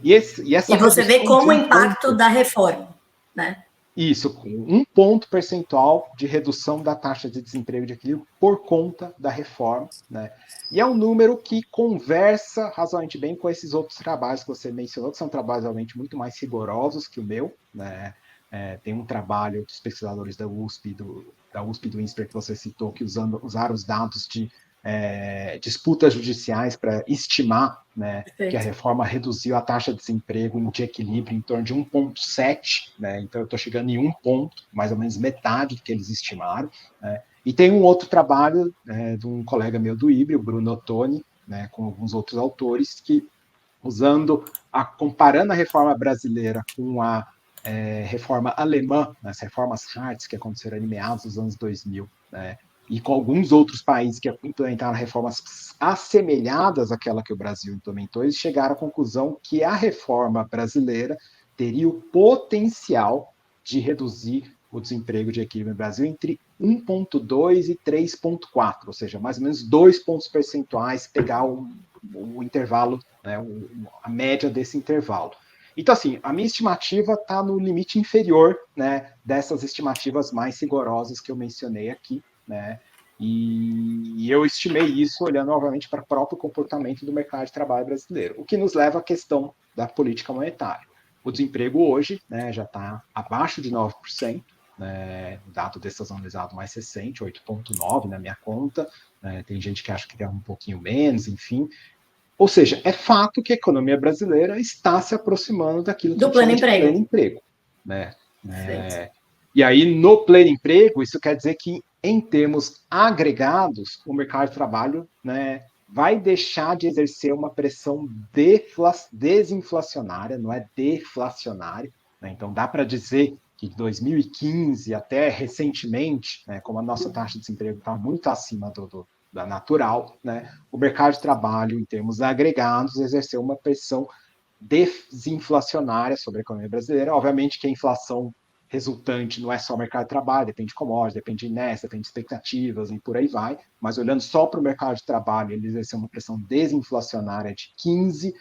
E você vê como o impacto da reforma. Né? Isso, com 1 ponto percentual de redução da taxa de desemprego de equilíbrio por conta da reforma. Né? E é um número que conversa razoavelmente bem com esses outros trabalhos que você mencionou, que são trabalhos realmente muito mais rigorosos que o meu. Né? Tem um trabalho dos pesquisadores da USP, do INSPER, que você citou, que usaram os dados de disputas judiciais para estimar, né, que a reforma reduziu a taxa de desemprego de equilíbrio em torno de 1,7, né, então eu estou chegando em 1 ponto, mais ou menos metade do que eles estimaram. Né, e tem um outro trabalho de um colega meu do IBRE, o Bruno Ottoni, né, com alguns outros autores, que comparando a reforma brasileira com a reforma alemã, as reformas Hartz, que aconteceram em meados dos anos 2000, né, e com alguns outros países que implementaram reformas assemelhadas àquela que o Brasil implementou, eles chegaram à conclusão que a reforma brasileira teria o potencial de reduzir o desemprego de equilíbrio no Brasil entre 1,2 e 3,4, ou seja, mais ou menos 2 pontos percentuais, pegar o intervalo, né, a média desse intervalo. Então, assim, a minha estimativa está no limite inferior, né, dessas estimativas mais rigorosas que eu mencionei aqui, né, e eu estimei isso olhando, novamente, para o próprio comportamento do mercado de trabalho brasileiro, o que nos leva à questão da política monetária. O desemprego hoje, né, já está abaixo de 9%, né, dado desestacionalizado mais recente, 8,9% na minha conta, né, tem gente que acha que é um pouquinho menos, enfim. Ou seja, é fato que a economia brasileira está se aproximando daquilo que do pleno emprego. Pleno emprego, né? E aí, no pleno emprego, isso quer dizer que, em termos agregados, o mercado de trabalho, né, vai deixar de exercer uma pressão desinflacionária, não é deflacionária. Né? Então, dá para dizer que de 2015 até recentemente, né, como a nossa taxa de desemprego está muito acima da natural, né, o mercado de trabalho, em termos agregados, exerceu uma pressão desinflacionária sobre a economia brasileira. Obviamente que a inflação resultante não é só o mercado de trabalho, depende de commodities, depende de inércia, depende de expectativas e por aí vai, mas olhando só para o mercado de trabalho, ele exerceu uma pressão desinflacionária de 15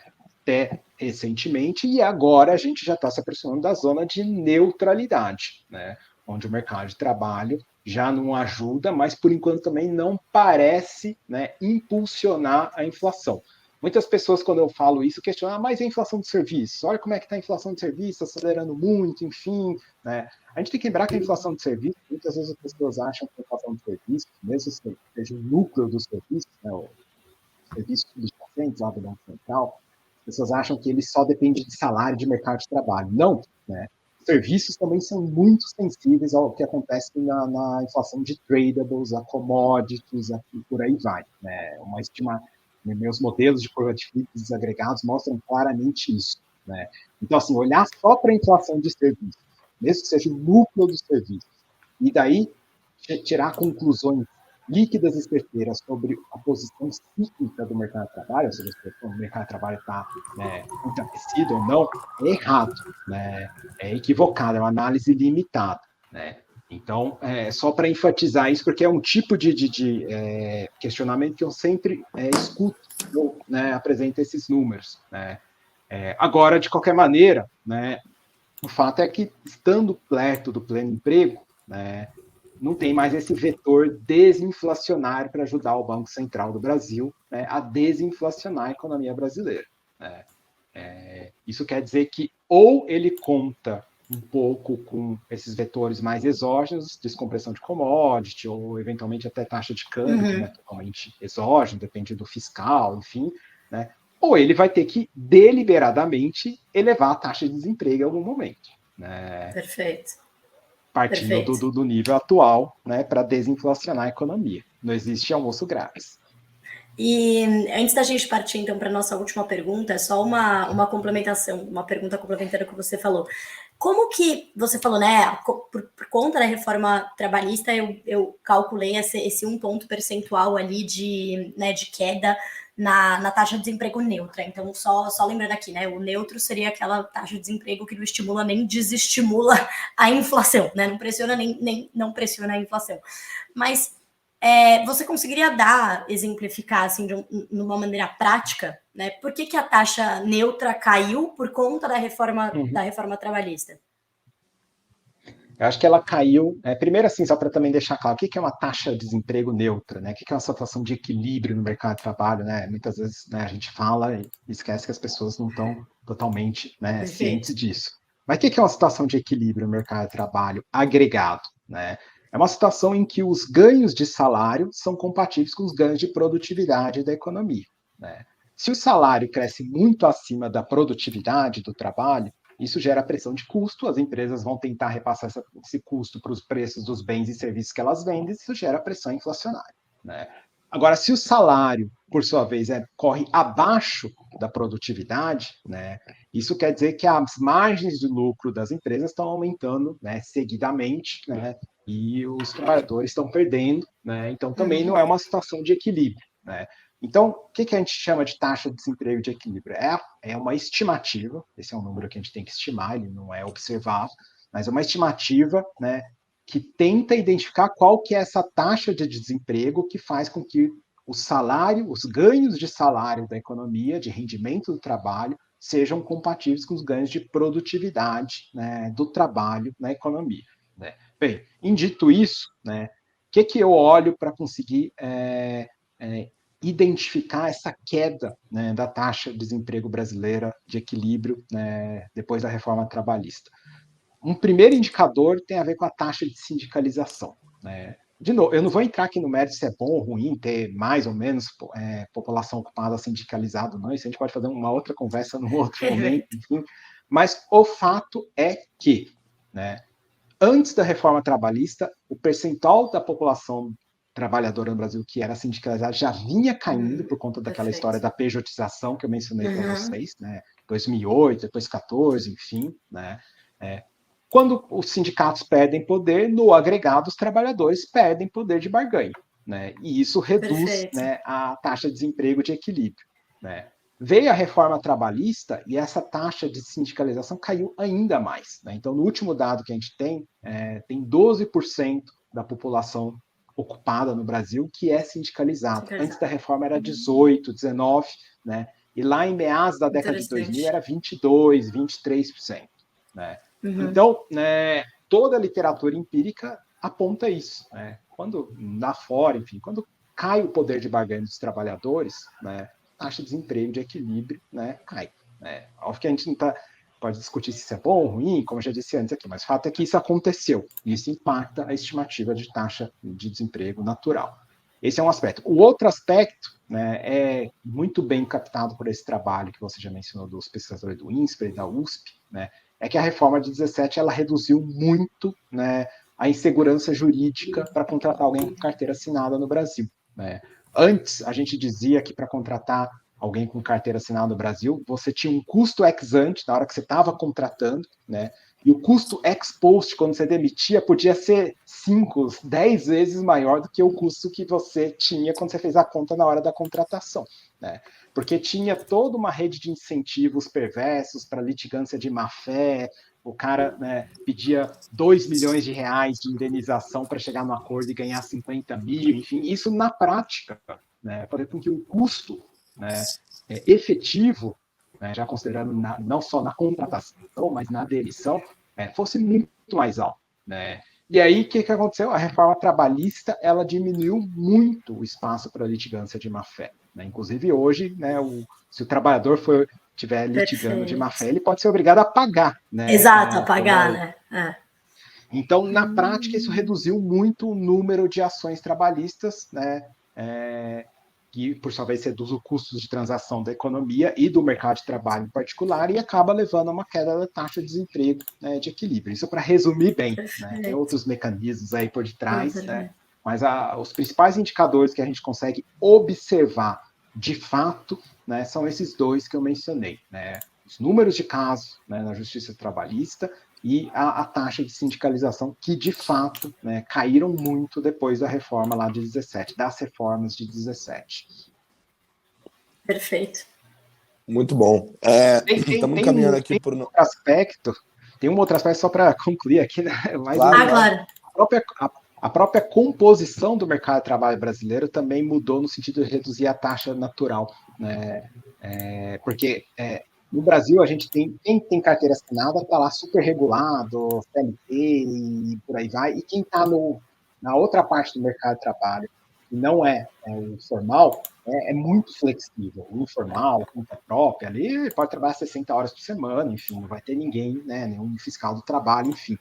até recentemente, e agora a gente já está se aproximando da zona de neutralidade, né, onde o mercado de trabalho já não ajuda, mas por enquanto também não parece, né, impulsionar a inflação. Muitas pessoas, quando eu falo isso, questionam, mas e a inflação de serviços? Olha como é que está a inflação de serviços, acelerando muito, enfim. Né? A gente tem que lembrar que a inflação de serviços, muitas vezes as pessoas acham que a inflação de serviços, mesmo se seja o núcleo do serviço, né, o serviço subjacente lá do Banco Central, as pessoas acham que ele só depende de salário de mercado de trabalho. Não, né? Serviços também são muito sensíveis ao que acontece na inflação de tradables, a commodities, e por aí vai. Né? Meus modelos de curva de Phillips desagregados mostram claramente isso. Né? Então, assim, olhar só para a inflação de serviços, mesmo que seja o núcleo dos serviços, e daí tirar conclusões líquidas e certeiras sobre a posição cíclica do mercado de trabalho, ou seja, se o mercado de trabalho está, né, muito aquecido ou não, é errado, né? É equivocado, é uma análise limitada. Né? Então, só para enfatizar isso, porque é um tipo de questionamento que eu sempre escuto, eu apresento esses números. Né? Agora, de qualquer maneira, né, o fato é que, estando perto do pleno emprego, né, não tem mais esse vetor desinflacionário para ajudar o Banco Central do Brasil, né, a desinflacionar a economia brasileira. Né? Isso quer dizer que ou ele conta um pouco com esses vetores mais exógenos, descompressão de commodity, ou eventualmente até taxa de câmbio, que não é totalmente exógeno, depende do fiscal, enfim, né? Ou ele vai ter que deliberadamente elevar a taxa de desemprego em algum momento. Né? Perfeito. Partindo do nível atual, né, para desinflacionar a economia. Não existe almoço grátis. E antes da gente partir, então, para a nossa última pergunta, é só uma complementação, uma pergunta complementar ao que você falou. Como que você falou, né? Por conta da reforma trabalhista, eu calculei esse 1 ponto percentual ali de queda na taxa de desemprego neutra. Então, só lembrando aqui, né? O neutro seria aquela taxa de desemprego que não estimula nem desestimula a inflação, né? Não pressiona nem não pressiona a inflação. Mas você conseguiria exemplificar assim, de uma maneira prática, né? Por que a taxa neutra caiu por conta da reforma trabalhista? Eu acho que ela caiu. Primeiro, assim, só para também deixar claro, o que é uma taxa de desemprego neutra, né? O que é uma situação de equilíbrio no mercado de trabalho, né? Muitas vezes, né, a gente fala e esquece que as pessoas não estão totalmente, né, cientes disso. Mas o que é uma situação de equilíbrio no mercado de trabalho agregado, né? É uma situação em que os ganhos de salário são compatíveis com os ganhos de produtividade da economia. Né? Se o salário cresce muito acima da produtividade do trabalho, isso gera pressão de custo, as empresas vão tentar repassar esse custo para os preços dos bens e serviços que elas vendem, isso gera pressão inflacionária. Né? Agora, se o salário, por sua vez, corre abaixo da produtividade, né, isso quer dizer que as margens de lucro das empresas estão aumentando, né, seguidamente, né, e os trabalhadores estão perdendo, né, então também não é uma situação de equilíbrio. Né. Então, o que a gente chama de taxa de desemprego de equilíbrio? É uma estimativa, esse é um número que a gente tem que estimar, ele não é observável, mas é uma estimativa, né, que tenta identificar qual que é essa taxa de desemprego que faz com que o salário, os ganhos de salário da economia, de rendimento do trabalho, sejam compatíveis com os ganhos de produtividade, né, do trabalho na economia. Né? Bem, dito isso, né, o que eu olho para conseguir identificar essa queda, né, da taxa de desemprego brasileira de equilíbrio, né, depois da reforma trabalhista? Um primeiro indicador tem a ver com a taxa de sindicalização. Né? De novo, eu não vou entrar aqui no mérito se é bom ou ruim ter mais ou menos população ocupada sindicalizada, não. Isso a gente pode fazer uma outra conversa num outro momento, enfim. Mas o fato é que, né, antes da reforma trabalhista, o percentual da população trabalhadora no Brasil que era sindicalizada já vinha caindo por conta daquela história da pejotização que eu mencionei para vocês, né? 2008, depois 14, enfim, né? Quando os sindicatos perdem poder, no agregado, os trabalhadores perdem poder de barganha. Né? E isso reduz, né, a taxa de desemprego de equilíbrio. Né? Veio a reforma trabalhista e essa taxa de sindicalização caiu ainda mais. Né? Então, no último dado que a gente tem 12% da população ocupada no Brasil que é sindicalizada. Antes da reforma era 18%, 19%, né? E lá em meados da década de 2000 era 22%, 23%. Né? Então, né, toda a literatura empírica aponta isso. Né? Quando lá fora, enfim, quando cai o poder de barganha dos trabalhadores, né, a taxa de desemprego, de equilíbrio, né, cai. Né? Óbvio que a gente não pode discutir se isso é bom ou ruim, como eu já disse antes aqui, mas o fato é que isso aconteceu. E isso impacta a estimativa de taxa de desemprego natural. Esse é um aspecto. O outro aspecto, né, é muito bem captado por esse trabalho que você já mencionou dos pesquisadores do INSPER e da USP, né, é que a reforma de 17 ela reduziu muito, né, a insegurança jurídica para contratar alguém com carteira assinada no Brasil. Né? Antes, a gente dizia que para contratar alguém com carteira assinada no Brasil, você tinha um custo ex ante, na hora que você estava contratando, né? E o custo ex post, quando você demitia, podia ser 5, 10 vezes maior do que o custo que você tinha quando você fez a conta na hora da contratação. Né? Porque tinha toda uma rede de incentivos perversos para litigância de má-fé, o cara, né, pedia 2 milhões de reais de indenização para chegar no acordo e ganhar 50 mil, enfim, isso na prática, né, fazer com que o custo, né, efetivo, né, já considerando não só na contratação, mas na demissão, fosse muito mais alto, né. E aí, o que aconteceu? A reforma trabalhista, ela diminuiu muito o espaço para litigância de má-fé, né? Inclusive, hoje, né, se o trabalhador estiver litigando de má-fé, ele pode ser obrigado a pagar, né? Exato, a pagar, né? Então, na prática, isso reduziu muito o número de ações trabalhistas, né? Que, por sua vez, reduz os custos de transação da economia e do mercado de trabalho em particular, e acaba levando a uma queda da taxa de desemprego, né, de equilíbrio. Isso para resumir bem, né? Tem outros mecanismos aí por detrás, né? Mas os principais indicadores que a gente consegue observar de fato, né, são esses dois que eu mencionei, né? Os números de casos, né, na justiça trabalhista e a taxa de sindicalização, que de fato, né, caíram muito depois da reforma lá de 17, das reformas de 17. Perfeito. Muito bom. Estamos caminhando aqui por um aspecto. Tem um outro aspecto só para concluir aqui, né? Mas claro. A própria composição do mercado de trabalho brasileiro também mudou no sentido de reduzir a taxa natural, né? Porque no Brasil, a gente quem tem carteira assinada está lá super regulado, CLT e por aí vai, e quem está na outra parte do mercado de trabalho, que não é o formal, é muito flexível. O informal, conta própria, ali pode trabalhar 60 horas por semana, enfim, não vai ter ninguém, né, nenhum fiscal do trabalho, enfim.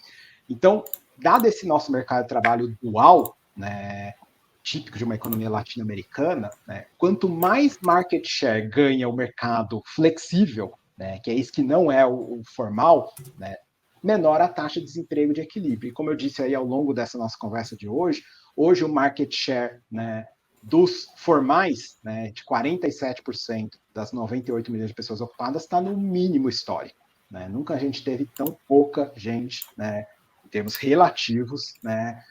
Então, dado esse nosso mercado de trabalho dual, né, típico de uma economia latino-americana, né, quanto mais market share ganha o mercado flexível, né, que é isso que não é o formal, né, menor a taxa de desemprego de equilíbrio. E como eu disse aí ao longo dessa nossa conversa de hoje o market share, né, dos formais, né, de 47% das 98 milhões de pessoas ocupadas, está no mínimo histórico. Né? Nunca a gente teve tão pouca gente, né, em termos relativos, né,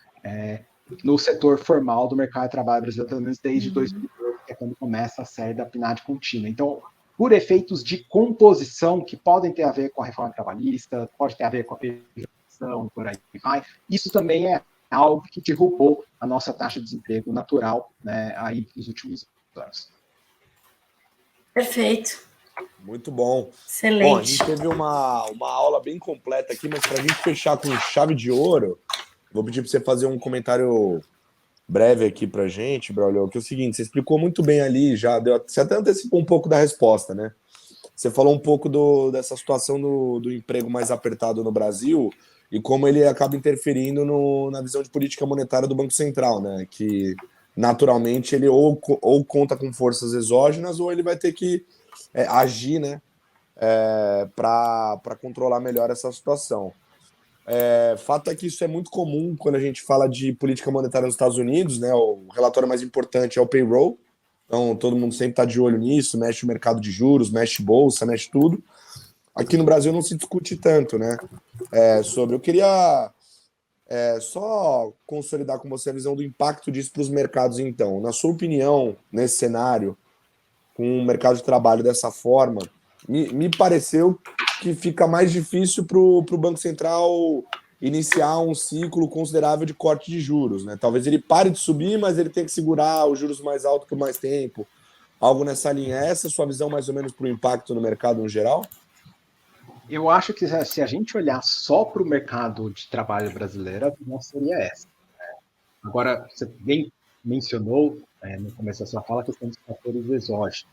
no setor formal do mercado de trabalho brasileiro, pelo menos desde 2012, que é quando começa a série da PNAD contínua. Então, por efeitos de composição, que podem ter a ver com a reforma trabalhista, pode ter a ver com a pejoração, por aí vai, isso também é algo que derrubou a nossa taxa de desemprego natural, né, aí nos últimos anos. Perfeito. Muito bom. Excelente. Bom, a gente teve uma aula bem completa aqui, mas para a gente fechar com chave de ouro, vou pedir para você fazer um comentário breve aqui para a gente, Braulio, que é o seguinte, você explicou muito bem ali, você até antecipou um pouco da resposta, né? Você falou um pouco dessa situação do emprego mais apertado no Brasil e como ele acaba interferindo na visão de política monetária do Banco Central, né? Que, naturalmente, ele ou conta com forças exógenas ou ele vai ter que agir, né? Para controlar melhor essa situação. Fato é que isso é muito comum quando a gente fala de política monetária nos Estados Unidos, né? O relatório mais importante é o payroll, então todo mundo sempre está de olho nisso, mexe o mercado de juros, mexe bolsa, mexe tudo. Aqui no Brasil não se discute tanto, né? Eu queria só consolidar com você a visão do impacto disso para os mercados, então. Na sua opinião, nesse cenário, com o mercado de trabalho dessa forma, me pareceu que fica mais difícil para o Banco Central iniciar um ciclo considerável de corte de juros, né? Talvez ele pare de subir, mas ele tem que segurar os juros mais altos por mais tempo. Algo nessa linha. Essa é a sua visão mais ou menos para o impacto no mercado no geral? Eu acho que se a gente olhar só para o mercado de trabalho brasileiro, a visão seria essa. Agora, você bem mencionou no começo da sua fala a questão dos fatores exógenos.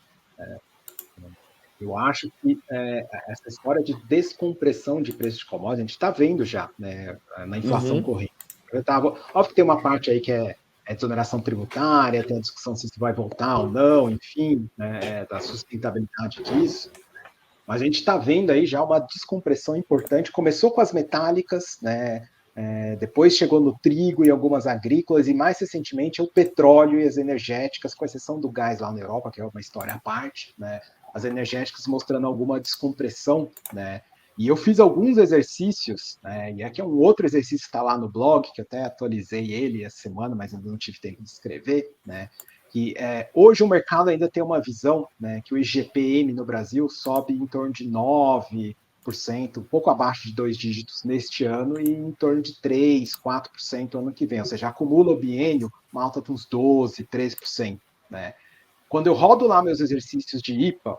Eu acho que essa história de descompressão de preços de commodities, a gente está vendo já, né, na inflação corrente. Óbvio que tem uma parte aí que é exoneração tributária, tem a discussão se isso vai voltar ou não, enfim, né, da sustentabilidade disso. Mas a gente está vendo aí já uma descompressão importante. Começou com as metálicas, né, depois chegou no trigo e algumas agrícolas, e mais recentemente o petróleo e as energéticas, com exceção do gás lá na Europa, que é uma história à parte, né, as energéticas mostrando alguma descompressão, né, e eu fiz alguns exercícios, né, e aqui é um outro exercício que está lá no blog, que eu até atualizei ele essa semana, mas ainda não tive tempo de escrever, né, que hoje o mercado ainda tem uma visão, né, que o IGPM no Brasil sobe em torno de 9, 4%, um pouco abaixo de 2 dígitos neste ano e em torno de 3%, 4% ano que vem. Ou seja, acumula o biênio uma alta de uns 12%, 13%. Né? Quando eu rodo lá meus exercícios de IPA,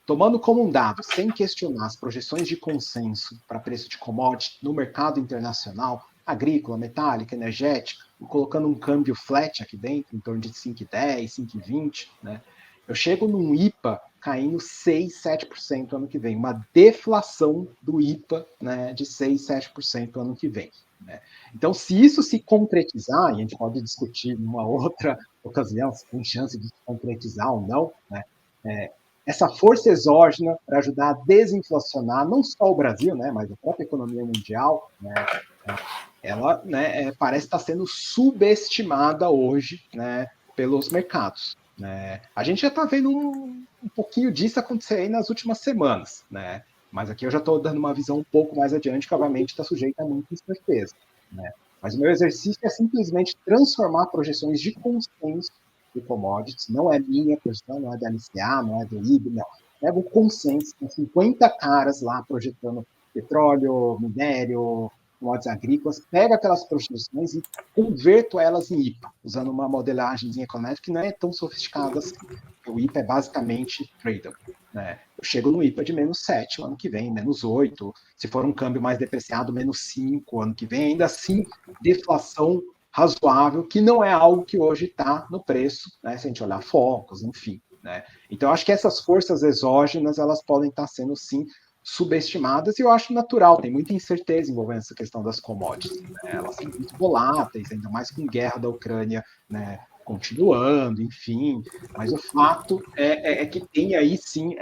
tomando como um dado, sem questionar as projeções de consenso para preço de commodity no mercado internacional, agrícola, metálica, energética, e colocando um câmbio flat aqui dentro, em torno de 5,10, 5,20, né? Eu chego num IPA caindo 6, 7% ano que vem, uma deflação do IPA, né, de 6, 7% ano que vem. Né? Então, se isso se concretizar, e a gente pode discutir numa outra ocasião se tem chance de se concretizar ou não, né? Essa força exógena para ajudar a desinflacionar não só o Brasil, né, mas a própria economia mundial, né, ela, né, parece estar sendo subestimada hoje, né, pelos mercados. Né? A gente já está vendo um pouquinho disso acontecer aí nas últimas semanas, né? Mas aqui eu já estou dando uma visão um pouco mais adiante, que obviamente está sujeita a muita incerteza. Né? Mas o meu exercício é simplesmente transformar projeções de consenso de commodities, não é minha projeção, não é da LCA, não é do IB, não. Pega o consenso, com 50 caras lá projetando petróleo, minério, commodities agrícolas, pega aquelas projeções e converto elas em IPA, usando uma modelagem econômica que não é tão sofisticada assim. O IPA é basicamente tradable. Né? Eu chego no IPA de menos 7 o ano que vem, menos 8, se for um câmbio mais depreciado, menos 5 o ano que vem, ainda assim, deflação razoável, que não é algo que hoje está no preço, né? Se a gente olhar focos, enfim. Né? Então, eu acho que essas forças exógenas, elas podem estar sendo, sim, subestimadas, e eu acho natural, tem muita incerteza envolvendo essa questão das commodities, né? Elas são muito voláteis, ainda mais com guerra da Ucrânia, né, continuando, enfim, mas o fato é que tem aí sim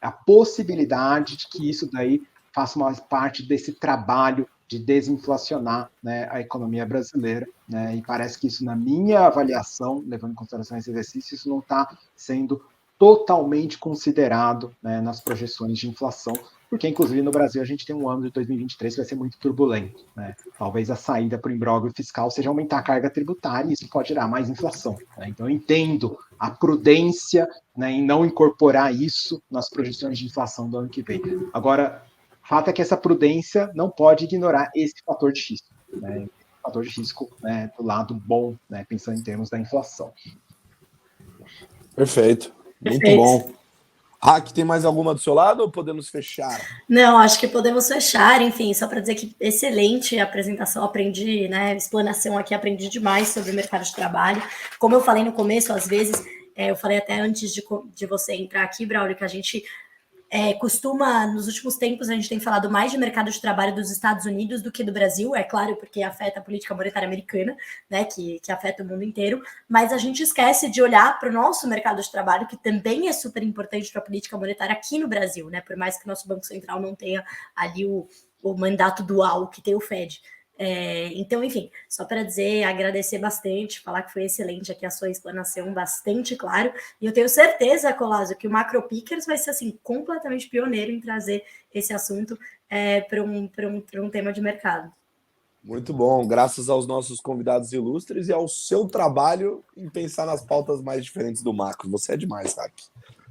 a possibilidade de que isso daí faça mais parte desse trabalho de desinflacionar, né, a economia brasileira, né, e parece que isso, na minha avaliação, levando em consideração esse exercício, isso não está sendo totalmente considerado, né, nas projeções de inflação, porque, inclusive, no Brasil, a gente tem um ano de 2023 que vai ser muito turbulento. Né? Talvez a saída para o imbróglio fiscal seja aumentar a carga tributária, e isso pode gerar mais inflação. Né? Então, eu entendo a prudência, né, em não incorporar isso nas projeções de inflação do ano que vem. Agora, o fato é que essa prudência não pode ignorar esse fator de risco. Né? Fator de risco, né, do lado bom, né, pensando em termos da inflação. Perfeito. Muito bom. Hack, tem mais alguma do seu lado ou podemos fechar? Não, acho que podemos fechar. Enfim, só para dizer que excelente a apresentação, aprendi, né, explanação aqui, aprendi demais sobre o mercado de trabalho. Como eu falei no começo, às vezes, eu falei até antes de você entrar aqui, Braulio, que a gente costuma, nos últimos tempos, a gente tem falado mais de mercado de trabalho dos Estados Unidos do que do Brasil, é claro, porque afeta a política monetária americana, né, que afeta o mundo inteiro, mas a gente esquece de olhar para o nosso mercado de trabalho, que também é super importante para a política monetária aqui no Brasil, né, por mais que o nosso Banco Central não tenha ali o mandato dual que tem o Fed. Então, enfim, só para dizer, agradecer bastante, falar que foi excelente aqui a sua explanação, bastante claro, e eu tenho certeza, Collazo, que o Macro Pickers vai ser, assim, completamente pioneiro em trazer esse assunto para um tema de mercado. Muito bom, graças aos nossos convidados ilustres e ao seu trabalho em pensar nas pautas mais diferentes do macro. Você é demais, Hack.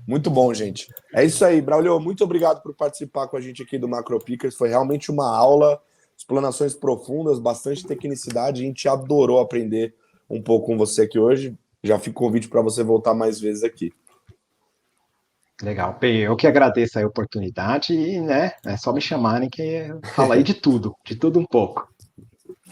Muito bom, gente. É isso aí, Braulio, muito obrigado por participar com a gente aqui do Macro Pickers, foi realmente uma aula, explanações profundas, bastante tecnicidade, a gente adorou aprender um pouco com você aqui hoje. Já fica o convite para você voltar mais vezes aqui. Legal, eu que agradeço a oportunidade e, né, é só me chamarem que eu falo aí de tudo um pouco.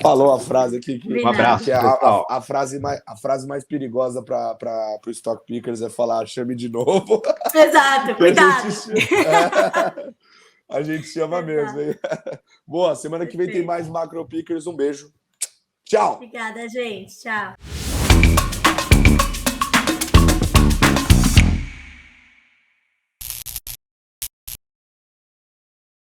Falou a frase aqui. Um abraço, que pessoal. A frase mais perigosa para o Stock Pickers é falar chame de novo. Exato, cuidado. A gente chama mesmo, hein? Boa, semana que vem tem mais Macro Pickers. Um beijo. Tchau. Obrigada, gente. Tchau.